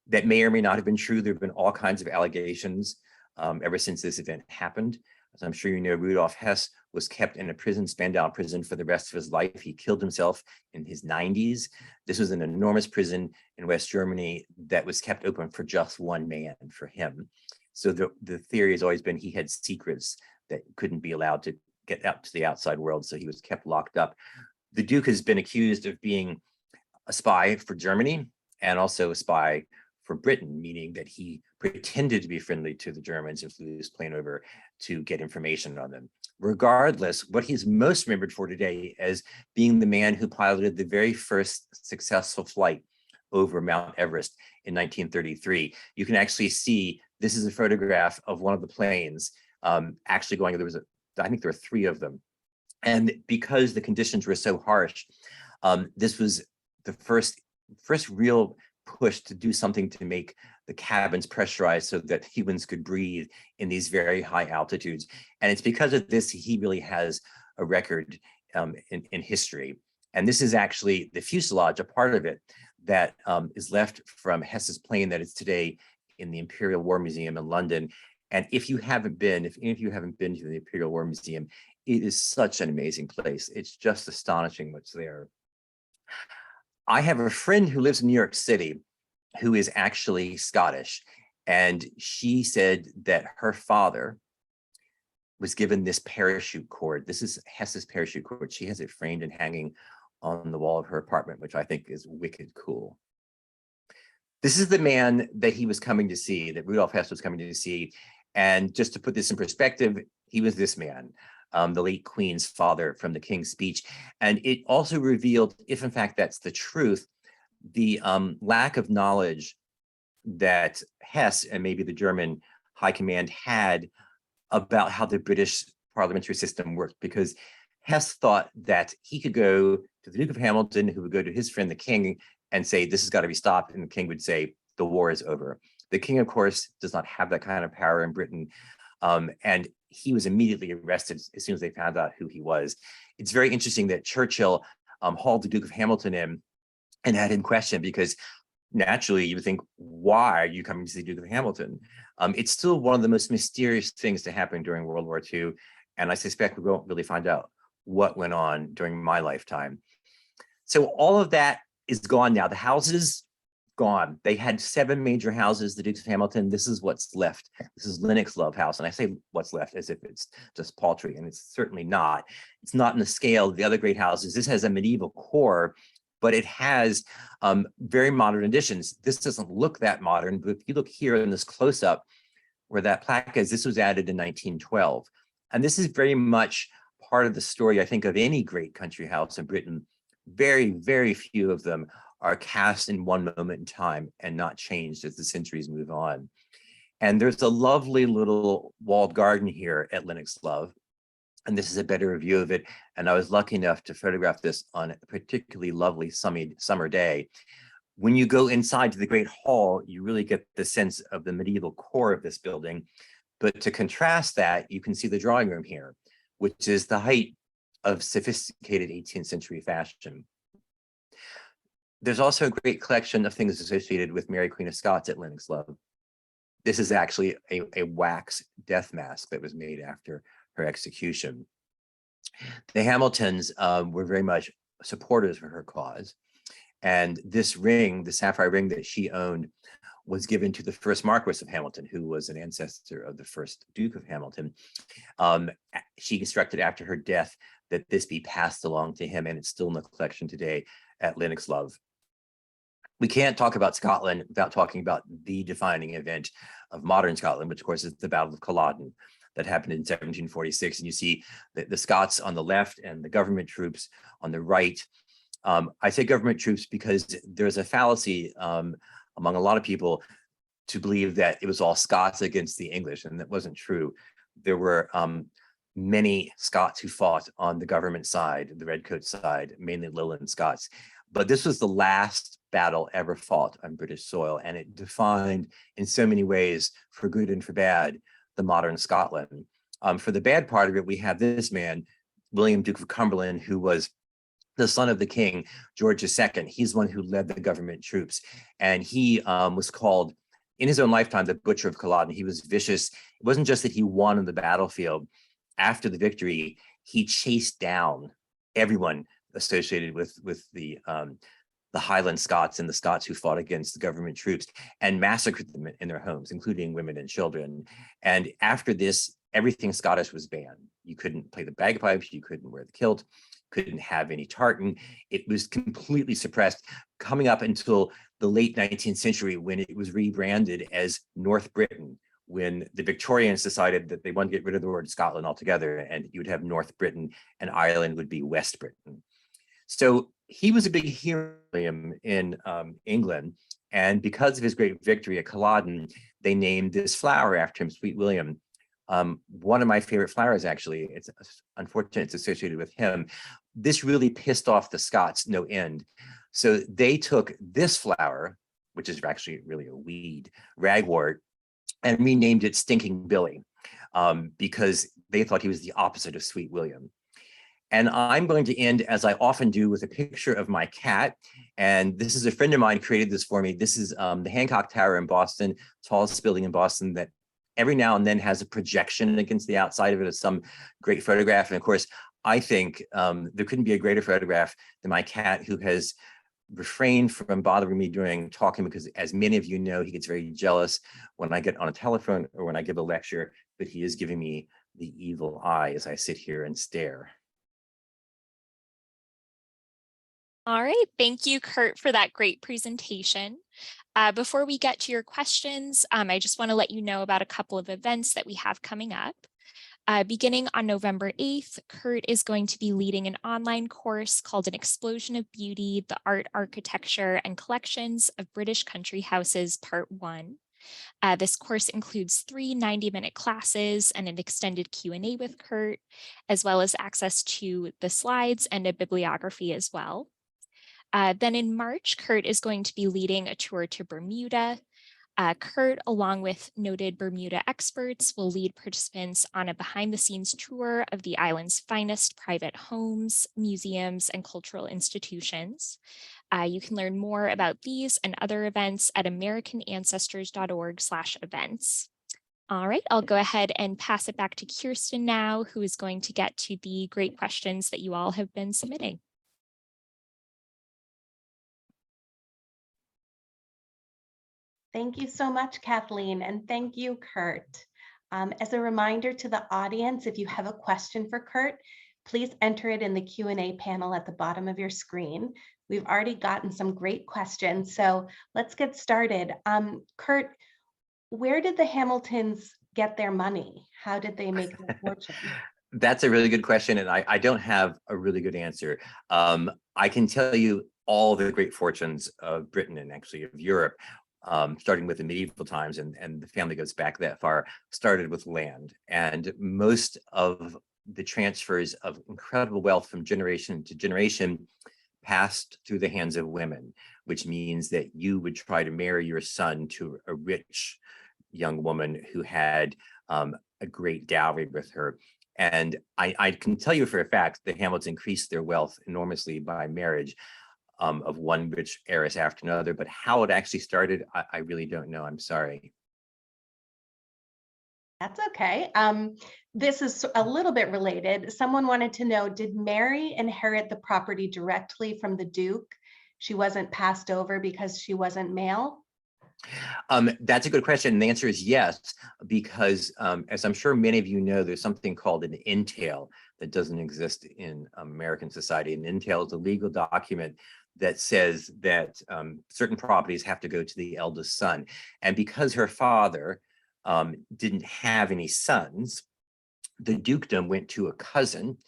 That may or may not have been true. There have been all kinds of allegations ever since this event happened. As I'm sure you know, Rudolf Hess was kept in a prison, Spandau prison, for the rest of his life. He killed himself in his 90s. This was an enormous prison in West Germany that was kept open for just one man, for him. So the theory has always been he had secrets that couldn't be allowed to get out to the outside world, so he was kept locked up. The Duke has been accused of being a spy for Germany and also a spy for Britain, meaning that he pretended to be friendly to the Germans and flew his plane over to get information on them. Regardless, what he's most remembered for today as being the man who piloted the very first successful flight over Mount Everest in 1933. You can actually see, this is a photograph of one of the planes actually going, I think there were 3 of them. And because the conditions were so harsh, this was the first real push to do something to make the cabins pressurized so that humans could breathe in these very high altitudes. And it's because of this, he really has a record in history. And this is actually the fuselage, a part of it, that is left from Hess's plane that is today in the Imperial War Museum in London. And if any of you haven't been to the Imperial War Museum, it is such an amazing place. It's just astonishing what's there. I have a friend who lives in New York City who is actually Scottish, and she said that her father was given this parachute cord. This is Hess's parachute cord. She has it framed and hanging on the wall of her apartment, which I think is wicked cool. This is the man that he was coming to see, that Rudolf Hess was coming to see. And just to put this in perspective, he was this man, the late Queen's father from the King's Speech. And it also revealed, if in fact that's the truth, the lack of knowledge that Hess and maybe the German high command had about how the British parliamentary system worked, because Hess thought that he could go to the Duke of Hamilton, who would go to his friend, the King, and say, this has got to be stopped. And the King would say, the war is over. The king, of course, does not have that kind of power in Britain. And he was immediately arrested as soon as they found out who he was. It's very interesting that Churchill hauled the Duke of Hamilton in and had him questioned, because naturally you would think, why are you coming to see the Duke of Hamilton? It's still one of the most mysterious things to happen during World War II. And I suspect we won't really find out what went on during my lifetime. So all of that is gone now. The houses, gone. They had 7 major houses, the Dukes of Hamilton. This is what's left. This is Lennoxlove House. And I say what's left as if it's just paltry, and it's certainly not. It's not in the scale of the other great houses. This has a medieval core, but it has very modern additions. This doesn't look that modern, but if you look here in this close-up where that plaque is, this was added in 1912. And this is very much part of the story, I think, of any great country house in Britain. Very, very few of them are cast in one moment in time and not changed as the centuries move on. And there's a lovely little walled garden here at Lennoxlove. And this is a better view of it. And I was lucky enough to photograph this on a particularly lovely summer day. When you go inside to the Great Hall, you really get the sense of the medieval core of this building. But to contrast that, you can see the drawing room here, which is the height of sophisticated 18th century fashion. There's also a great collection of things associated with Mary Queen of Scots at Lennoxlove. This is actually a wax death mask that was made after her execution. The Hamiltons were very much supporters of her cause. And this ring, the sapphire ring that she owned, was given to the first Marquis of Hamilton, who was an ancestor of the first Duke of Hamilton. She instructed after her death that this be passed along to him, and it's still in the collection today at Lennoxlove. We can't talk about Scotland without talking about the defining event of modern Scotland, which of course is the Battle of Culloden that happened in 1746. And you see the Scots on the left and the government troops on the right. I say government troops because there's a fallacy among a lot of people to believe that it was all Scots against the English, and that wasn't true. There were many Scots who fought on the government side, the Redcoat side, mainly Lowland Scots. But this was the last battle ever fought on British soil, and it defined in so many ways, for good and for bad, the modern Scotland. For the bad part of it, we have this man, William, Duke of Cumberland, who was the son of the king, George II. He's one who led the government troops, and he was called, in his own lifetime, the Butcher of Culloden. He was vicious. It wasn't just that he won on the battlefield. After the victory, he chased down everyone associated with the Highland Scots and the Scots who fought against the government troops, and massacred them in their homes, including women and children. And after this, everything Scottish was banned. You couldn't play the bagpipes, you couldn't wear the kilt, couldn't have any tartan. It was completely suppressed, coming up until the late 19th century, when it was rebranded as North Britain, when the Victorians decided that they wanted to get rid of the word Scotland altogether, and you would have North Britain and Ireland would be West Britain. So he was a big hero in England, and because of his great victory at Culloden, they named this flower after him, Sweet William. One of my favorite flowers, actually. It's unfortunate it's associated with him. This really pissed off the Scots no end. So they took this flower, which is actually really a weed, ragwort, and renamed it Stinking Billy, because they thought he was the opposite of Sweet William. And I'm going to end, as I often do, with a picture of my cat. And this is a friend of mine created this for me. This is the Hancock Tower in Boston, tallest building in Boston, that every now and then has a projection against the outside of it of some great photograph. And of course, I think there couldn't be a greater photograph than my cat, who has refrained from bothering me during talking, because as many of you know, he gets very jealous when I get on a telephone or when I give a lecture, but he is giving me the evil eye as I sit here and stare. All right, thank you, Curt, for that great presentation. Before we get to your questions, I just want to let you know about a couple of events that we have coming up. Beginning on November 8th, Curt is going to be leading an online course called An Explosion of Beauty, the Art, Architecture, and Collections of British Country Houses, Part 1. This course includes 3 90-minute classes and an extended Q&A with Curt, as well as access to the slides and a bibliography as well. Then in March, Curt is going to be leading a tour to Bermuda. Curt, along with noted Bermuda experts, will lead participants on a behind-the-scenes tour of the island's finest private homes, museums, and cultural institutions. You can learn more about these and other events at americanancestors.org/events. All right, I'll go ahead and pass it back to Kirsten now, who is going to get to the great questions that you all have been submitting. Thank you so much, Kathleen, and thank you, Curt. As a reminder to the audience, if you have a question for Curt, please enter it in the Q&A panel at the bottom of your screen. We've already gotten some great questions, so let's get started. Curt, where did the Hamiltons get their money? How did they make their fortune? That's a really good question, and I don't have a really good answer. I can tell you all the great fortunes of Britain and actually of Europe, starting with the medieval times, and the family goes back that far, started with land. And most of the transfers of incredible wealth from generation to generation passed through the hands of women, which means that you would try to marry your son to a rich young woman who had a great dowry with her. And I can tell you for a fact the Hamiltons increased their wealth enormously by marriage of one rich heiress after another, but how it actually started, I really don't know. I'm sorry. That's okay. This is a little bit related. Someone wanted to know, did Mary inherit the property directly from the Duke? She wasn't passed over because she wasn't male? That's a good question. And the answer is yes, because as I'm sure many of you know, there's something called an entail that doesn't exist in American society. An entail is a legal document that says that certain properties have to go to the eldest son. And because her father didn't have any sons, the dukedom went to a cousin,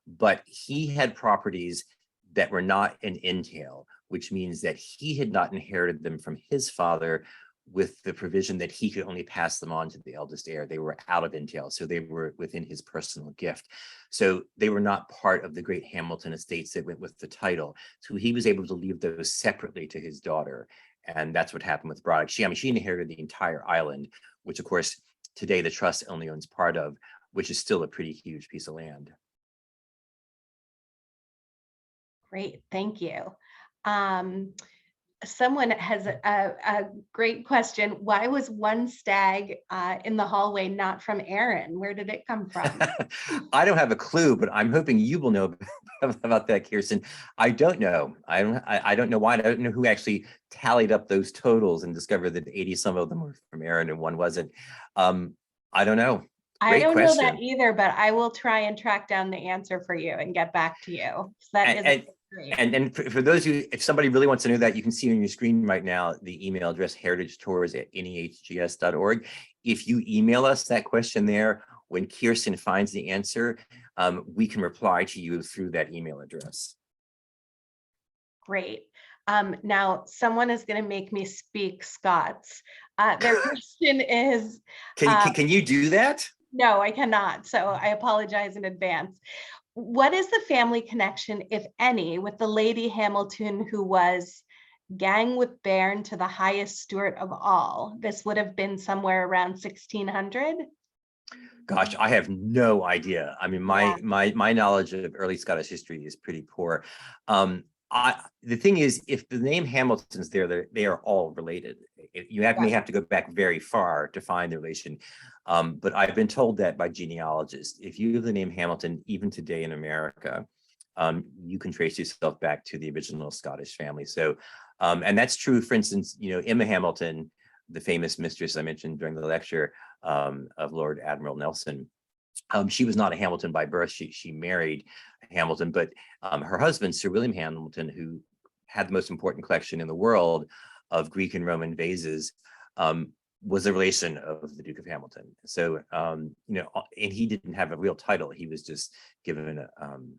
but he had properties that were not an entail, which means that he had not inherited them from his father with the provision that he could only pass them on to the eldest heir. They were out of entail, so they were within his personal gift. So they were not part of the great Hamilton estates that went with the title. So he was able to leave those separately to his daughter. And that's what happened with Brodick. She inherited the entire island, which of course, today the trust only owns part of, which is still a pretty huge piece of land. Great, thank you. Someone has a great question. Why was one stag in the hallway not from Aaron? Where did it come from? I don't have a clue, but I'm hoping you will know about that, Kirsten. I don't know. I don't know why. I don't know who actually tallied up those totals and discovered that 80 some of them were from Aaron and one wasn't. I don't know. I don't know that either, but I will try and track down the answer for you and get back to you. So that is great. And for those of you, if somebody really wants to know that, you can see on your screen right now the email address heritagetours@nehgs.org. If you email us that question there, when Kirsten finds the answer, we can reply to you through that email address. Great. Now, someone is going to make me speak Scots. Their question is... Can you do that? No, I cannot. So I apologize in advance. What is the family connection, if any, with the Lady Hamilton who was gang with bairn to the highest steward of all? This would have been somewhere around 1600. Gosh, I have no idea. I mean, my knowledge of early Scottish history is pretty poor. The thing is, if the name Hamilton's there, they are all related. You may have to go back very far to find the relation. But I've been told that by genealogists. If you have the name Hamilton, even today in America, you can trace yourself back to the original Scottish family. So, and that's true, for instance, Emma Hamilton, the famous mistress I mentioned during the lecture of Lord Admiral Nelson. She was not a Hamilton by birth. She married Hamilton, but her husband, Sir William Hamilton, who had the most important collection in the world of Greek and Roman vases, was a relation of the Duke of Hamilton. So, and he didn't have a real title. He was just given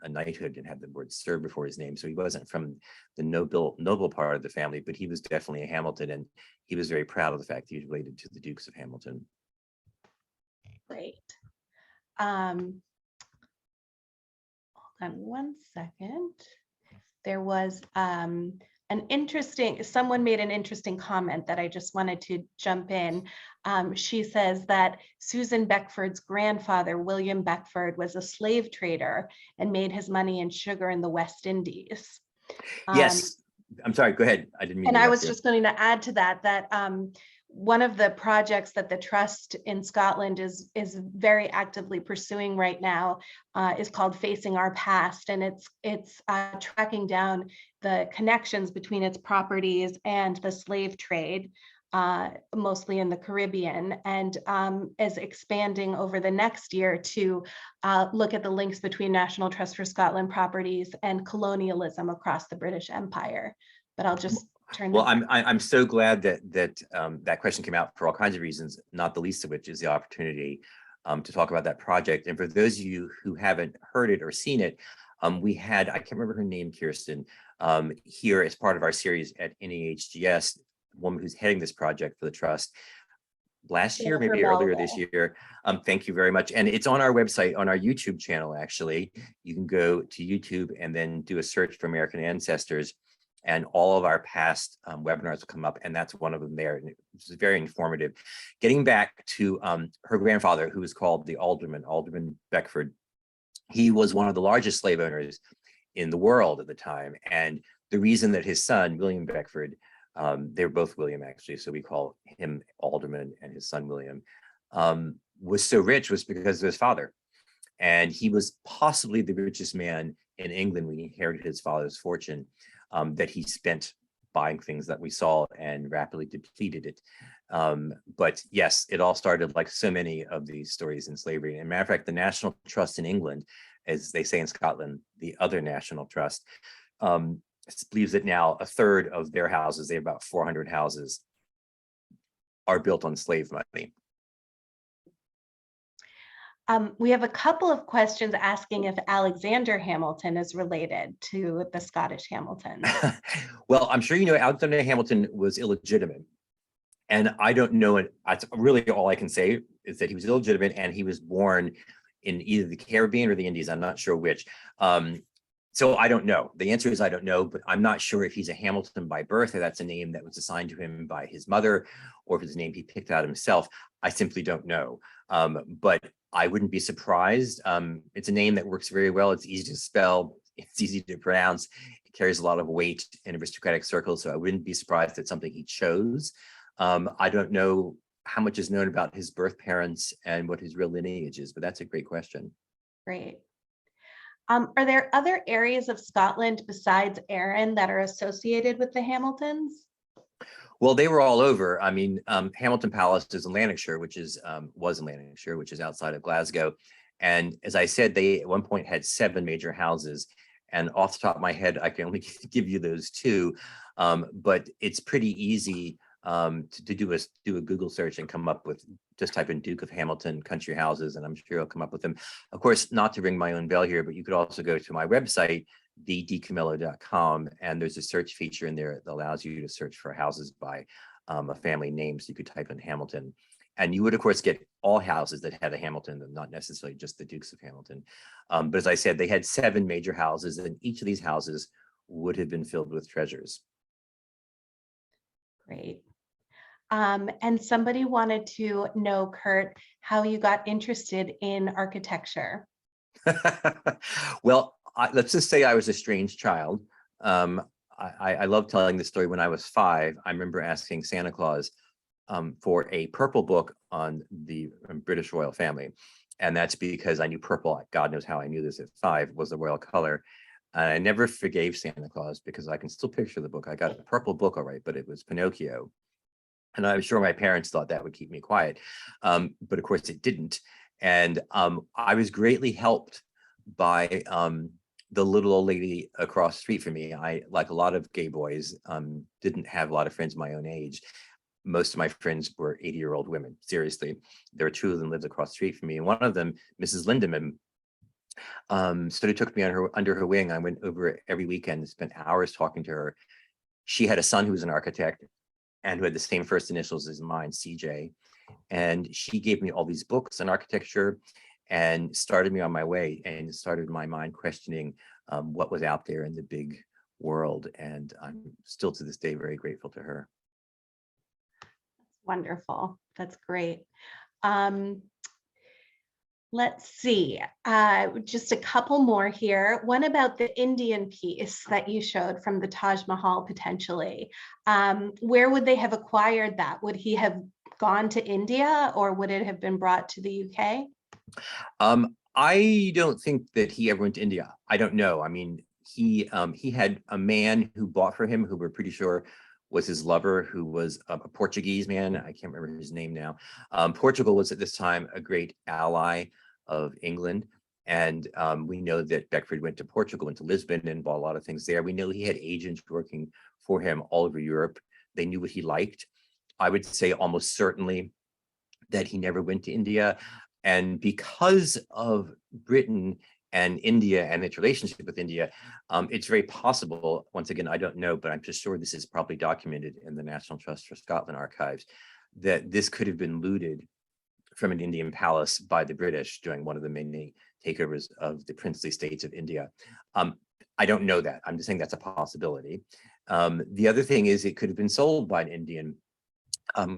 a knighthood and had the word Sir before his name. So he wasn't from the noble part of the family, but he was definitely a Hamilton, and he was very proud of the fact that he was related to the Dukes of Hamilton. Great. Hold on one second. There was someone made an interesting comment that I just wanted to jump in. She says that Susan Beckford's grandfather, William Beckford, was a slave trader and made his money in sugar in the West Indies. Yes, I'm sorry, go ahead. I didn't mean And to I interrupt was you. just going to add to that, one of the projects that the Trust in Scotland is very actively pursuing right now is called Facing Our Past, and it's tracking down the connections between its properties and the slave trade, mostly in the Caribbean, and is expanding over the next year to look at the links between National Trust for Scotland properties and colonialism across the British Empire. But I'll just Well, I'm so glad that that question came out for all kinds of reasons, not the least of which is the opportunity to talk about that project. And for those of you who haven't heard it or seen it, we had, I can't remember her name, Kirsten, here as part of our series at NEHGS, the woman who's heading this project for the Trust last year, maybe earlier this year. Thank you very much. And it's on our website, on our YouTube channel, actually. You can go to YouTube and then do a search for American Ancestors, and all of our past webinars will come up, and that's one of them there. And it's very informative. Getting back to her grandfather, who was called the Alderman Beckford, he was one of the largest slave owners in the world at the time. And the reason that his son, William Beckford, they're both William actually, so we call him Alderman and his son William, was so rich was because of his father. And he was possibly the richest man in England when he inherited his father's fortune. That he spent buying things that we saw and rapidly depleted it. But yes, it all started like so many of these stories in slavery. And as a matter of fact, the National Trust in England, as they say in Scotland, the other National Trust, believes that now a third of their houses, they have about 400 houses, are built on slave money. We have a couple of questions asking if Alexander Hamilton is related to the Scottish Hamilton. Well, I'm sure you know Alexander Hamilton was illegitimate. And I don't know it. That's really all I can say is that he was illegitimate and he was born in either the Caribbean or the Indies. I'm not sure which. So I don't know. The answer is I don't know, but I'm not sure if he's a Hamilton by birth or that's a name that was assigned to him by his mother or if it's a name he picked out himself. I simply don't know. But I wouldn't be surprised. It's a name that works very well. It's easy to spell. It's easy to pronounce. It carries a lot of weight in aristocratic circles. So I wouldn't be surprised at something he chose. I don't know how much is known about his birth parents and what his real lineage is, but that's a great question. Great. Are there other areas of Scotland besides Arran that are associated with the Hamiltons? Well, they were all over. I mean, Hamilton Palace is in Lanarkshire, which is was in Lanarkshire, which is outside of Glasgow. And as I said, they at one point had 7 major houses. And off the top of my head, I can only give you those 2. But it's pretty easy to do a Google search and come up with, just type in Duke of Hamilton country houses, and I'm sure you'll come up with them. Of course, not to ring my own bell here, but you could also go to my website, thedicamillo.com, and there's a search feature in there that allows you to search for houses by a family name. So you could type in Hamilton, and you would of course get all houses that had a Hamilton, and not necessarily just the Dukes of Hamilton. But as I said, they had 7 major houses, and each of these houses would have been filled with treasures. Great. And somebody wanted to know, Curt, how you got interested in architecture. Well, let's just say I was a strange child. I love telling this story. When I was 5, I remember asking Santa Claus for a purple book on the British royal family. And that's because I knew purple, God knows how I knew this at 5, was the royal color. And I never forgave Santa Claus because I can still picture the book. I got a purple book, all right, but it was Pinocchio. And I'm sure my parents thought that would keep me quiet. But of course it didn't. And I was greatly helped by the little old lady across the street from me. I, like a lot of gay boys, didn't have a lot of friends my own age. Most of my friends were 80-year-old women. Seriously, there were 2 of them lived across the street from me. And one of them, Mrs. Lindemann, sort of took me under her wing. I went over every weekend and spent hours talking to her. She had a son who was an architect and who had the same first initials as mine, CJ. And she gave me all these books on architecture and started me on my way, and started my mind questioning what was out there in the big world. And I'm still to this day very grateful to her. Wonderful. That's great. Let's see, just a couple more here. One about the Indian piece that you showed from the Taj Mahal potentially. Where would they have acquired that? Would he have gone to India or would it have been brought to the UK? I don't think that he ever went to India. I don't know. I mean, he had a man who bought for him, who we're pretty sure was his lover, who was a Portuguese man. I can't remember his name now. Portugal was at this time a great ally of England. And we know that Beckford went to Portugal, went to Lisbon and bought a lot of things there. We know he had agents working for him all over Europe. They knew what he liked. I would say almost certainly that he never went to India. And because of Britain and India and its relationship with India, it's very possible, once again, I don't know, but I'm just sure this is probably documented in the National Trust for Scotland archives, that this could have been looted from an Indian palace by the British during one of the many takeovers of the princely states of India. I don't know that. I'm just saying that's a possibility. The other thing is it could have been sold by an Indian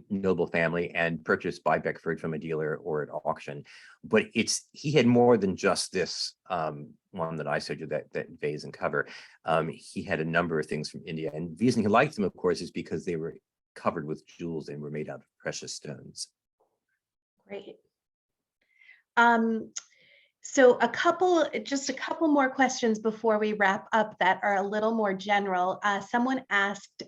noble family and purchased by Beckford from a dealer or at auction. But he had more than just this one that I showed you, that vase and cover. He had a number of things from India. And the reason he liked them, of course, is because they were covered with jewels and were made out of precious stones. Great. So just a couple more questions before we wrap up that are a little more general. Someone asked,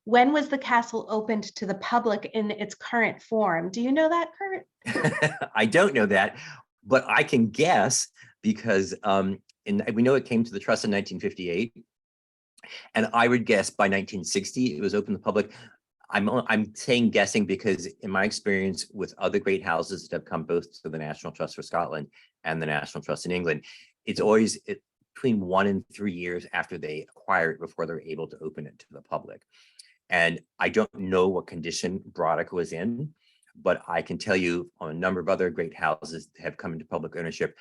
when was the castle opened to the public in its current form? Do you know that, Curt? I don't know that, but I can guess because we know it came to the trust in 1958. And I would guess by 1960, it was open to the public. I'm saying guessing because in my experience with other great houses that have come both to the National Trust for Scotland and the National Trust in England, it's always between 1 and 3 years after they acquire it before they're able to open it to the public. And I don't know what condition Brodick was in, but I can tell you on a number of other great houses that have come into public ownership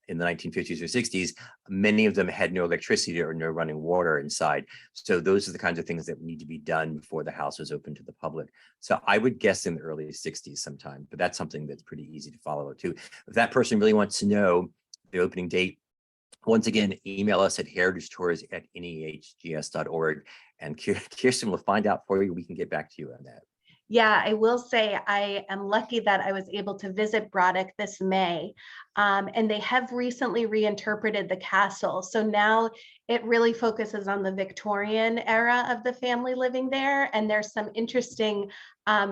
in the 1950s or 60s, many of them had no electricity or no running water inside. So those are the kinds of things that need to be done before the house was open to the public. So I would guess in the early 60s sometime, but that's something that's pretty easy to follow too. If that person really wants to know the opening date, once again, email us at heritagetours@nehgs.org and Kirsten will find out for you. We can get back to you on that. Yeah, I will say I am lucky that I was able to visit Brodick this May, and they have recently reinterpreted the castle. So now it really focuses on the Victorian era of the family living there. And there's some interesting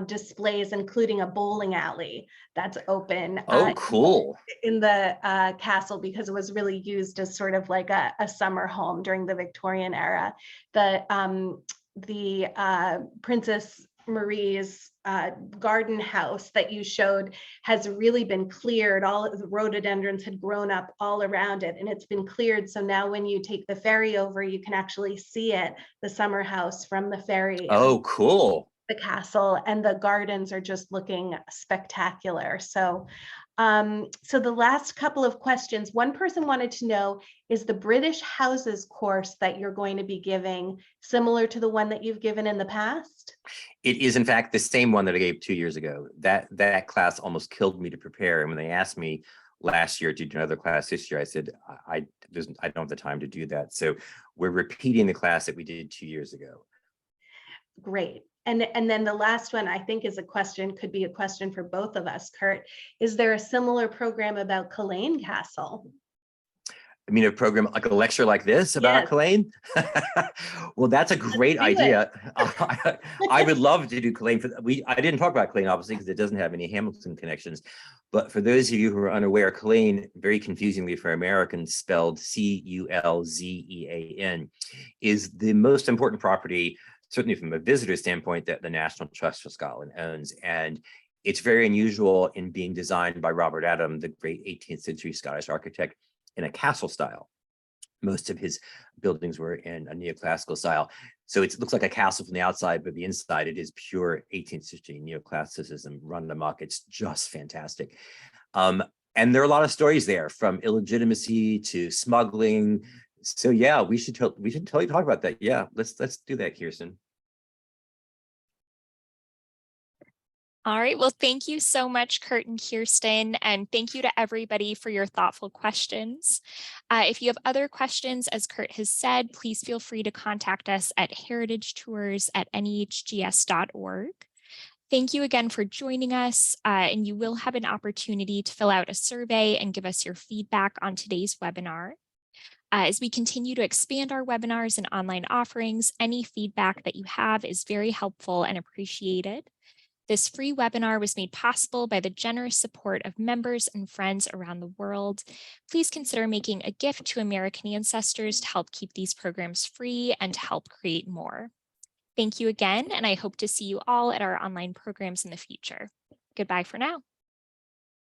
displays, including a bowling alley that's open. Oh, cool. In the castle, because it was really used as sort of like a summer home during the Victorian era. The Princess Marie's garden house that you showed has really been cleared. All of the rhododendrons had grown up all around it and it's been cleared. So now when you take the ferry over, you can actually see it, the summer house from the ferry. Oh, cool. The castle and the gardens are just looking spectacular. So the last couple of questions, one person wanted to know, is the British Houses course that you're going to be giving similar to the one that you've given in the past? It is, in fact, the same one that I gave 2 years ago. That class almost killed me to prepare. And when they asked me last year to do another class this year, I said, I don't have the time to do that. So we're repeating the class that we did 2 years ago. Great. And then the last one, I think, could be a question for both of us, Curt. Is there a similar program about Culzean Castle? I mean, a program like a lecture like this about Culzean? Well, that's a great idea. I would love to do Culzean. I didn't talk about Culzean, obviously, because it doesn't have any Hamilton connections. But for those of you who are unaware, Culzean, very confusingly for Americans, spelled Culzean, is the most important property, certainly from a visitor standpoint, that the National Trust for Scotland owns. And it's very unusual in being designed by Robert Adam, the great 18th century Scottish architect, in a castle style. Most of his buildings were in a neoclassical style. So it looks like a castle from the outside, but the inside, it is pure 18th century neoclassicism run amok. It's just fantastic. And there are a lot of stories there, from illegitimacy to smuggling, So yeah, we should totally talk about that. Yeah, let's do that, Kirsten. All right, well, thank you so much, Curt and Kirsten, and thank you to everybody for your thoughtful questions. If you have other questions, as Curt has said, please feel free to contact us at heritagetours@nehgs.org. Thank you again for joining us, and you will have an opportunity to fill out a survey and give us your feedback on today's webinar. As we continue to expand our webinars and online offerings, any feedback that you have is very helpful and appreciated. This free webinar was made possible by the generous support of members and friends around the world. Please consider making a gift to American ancestors to help keep these programs free and to help create more. Thank you again, and I hope to see you all at our online programs in the future. Goodbye for now.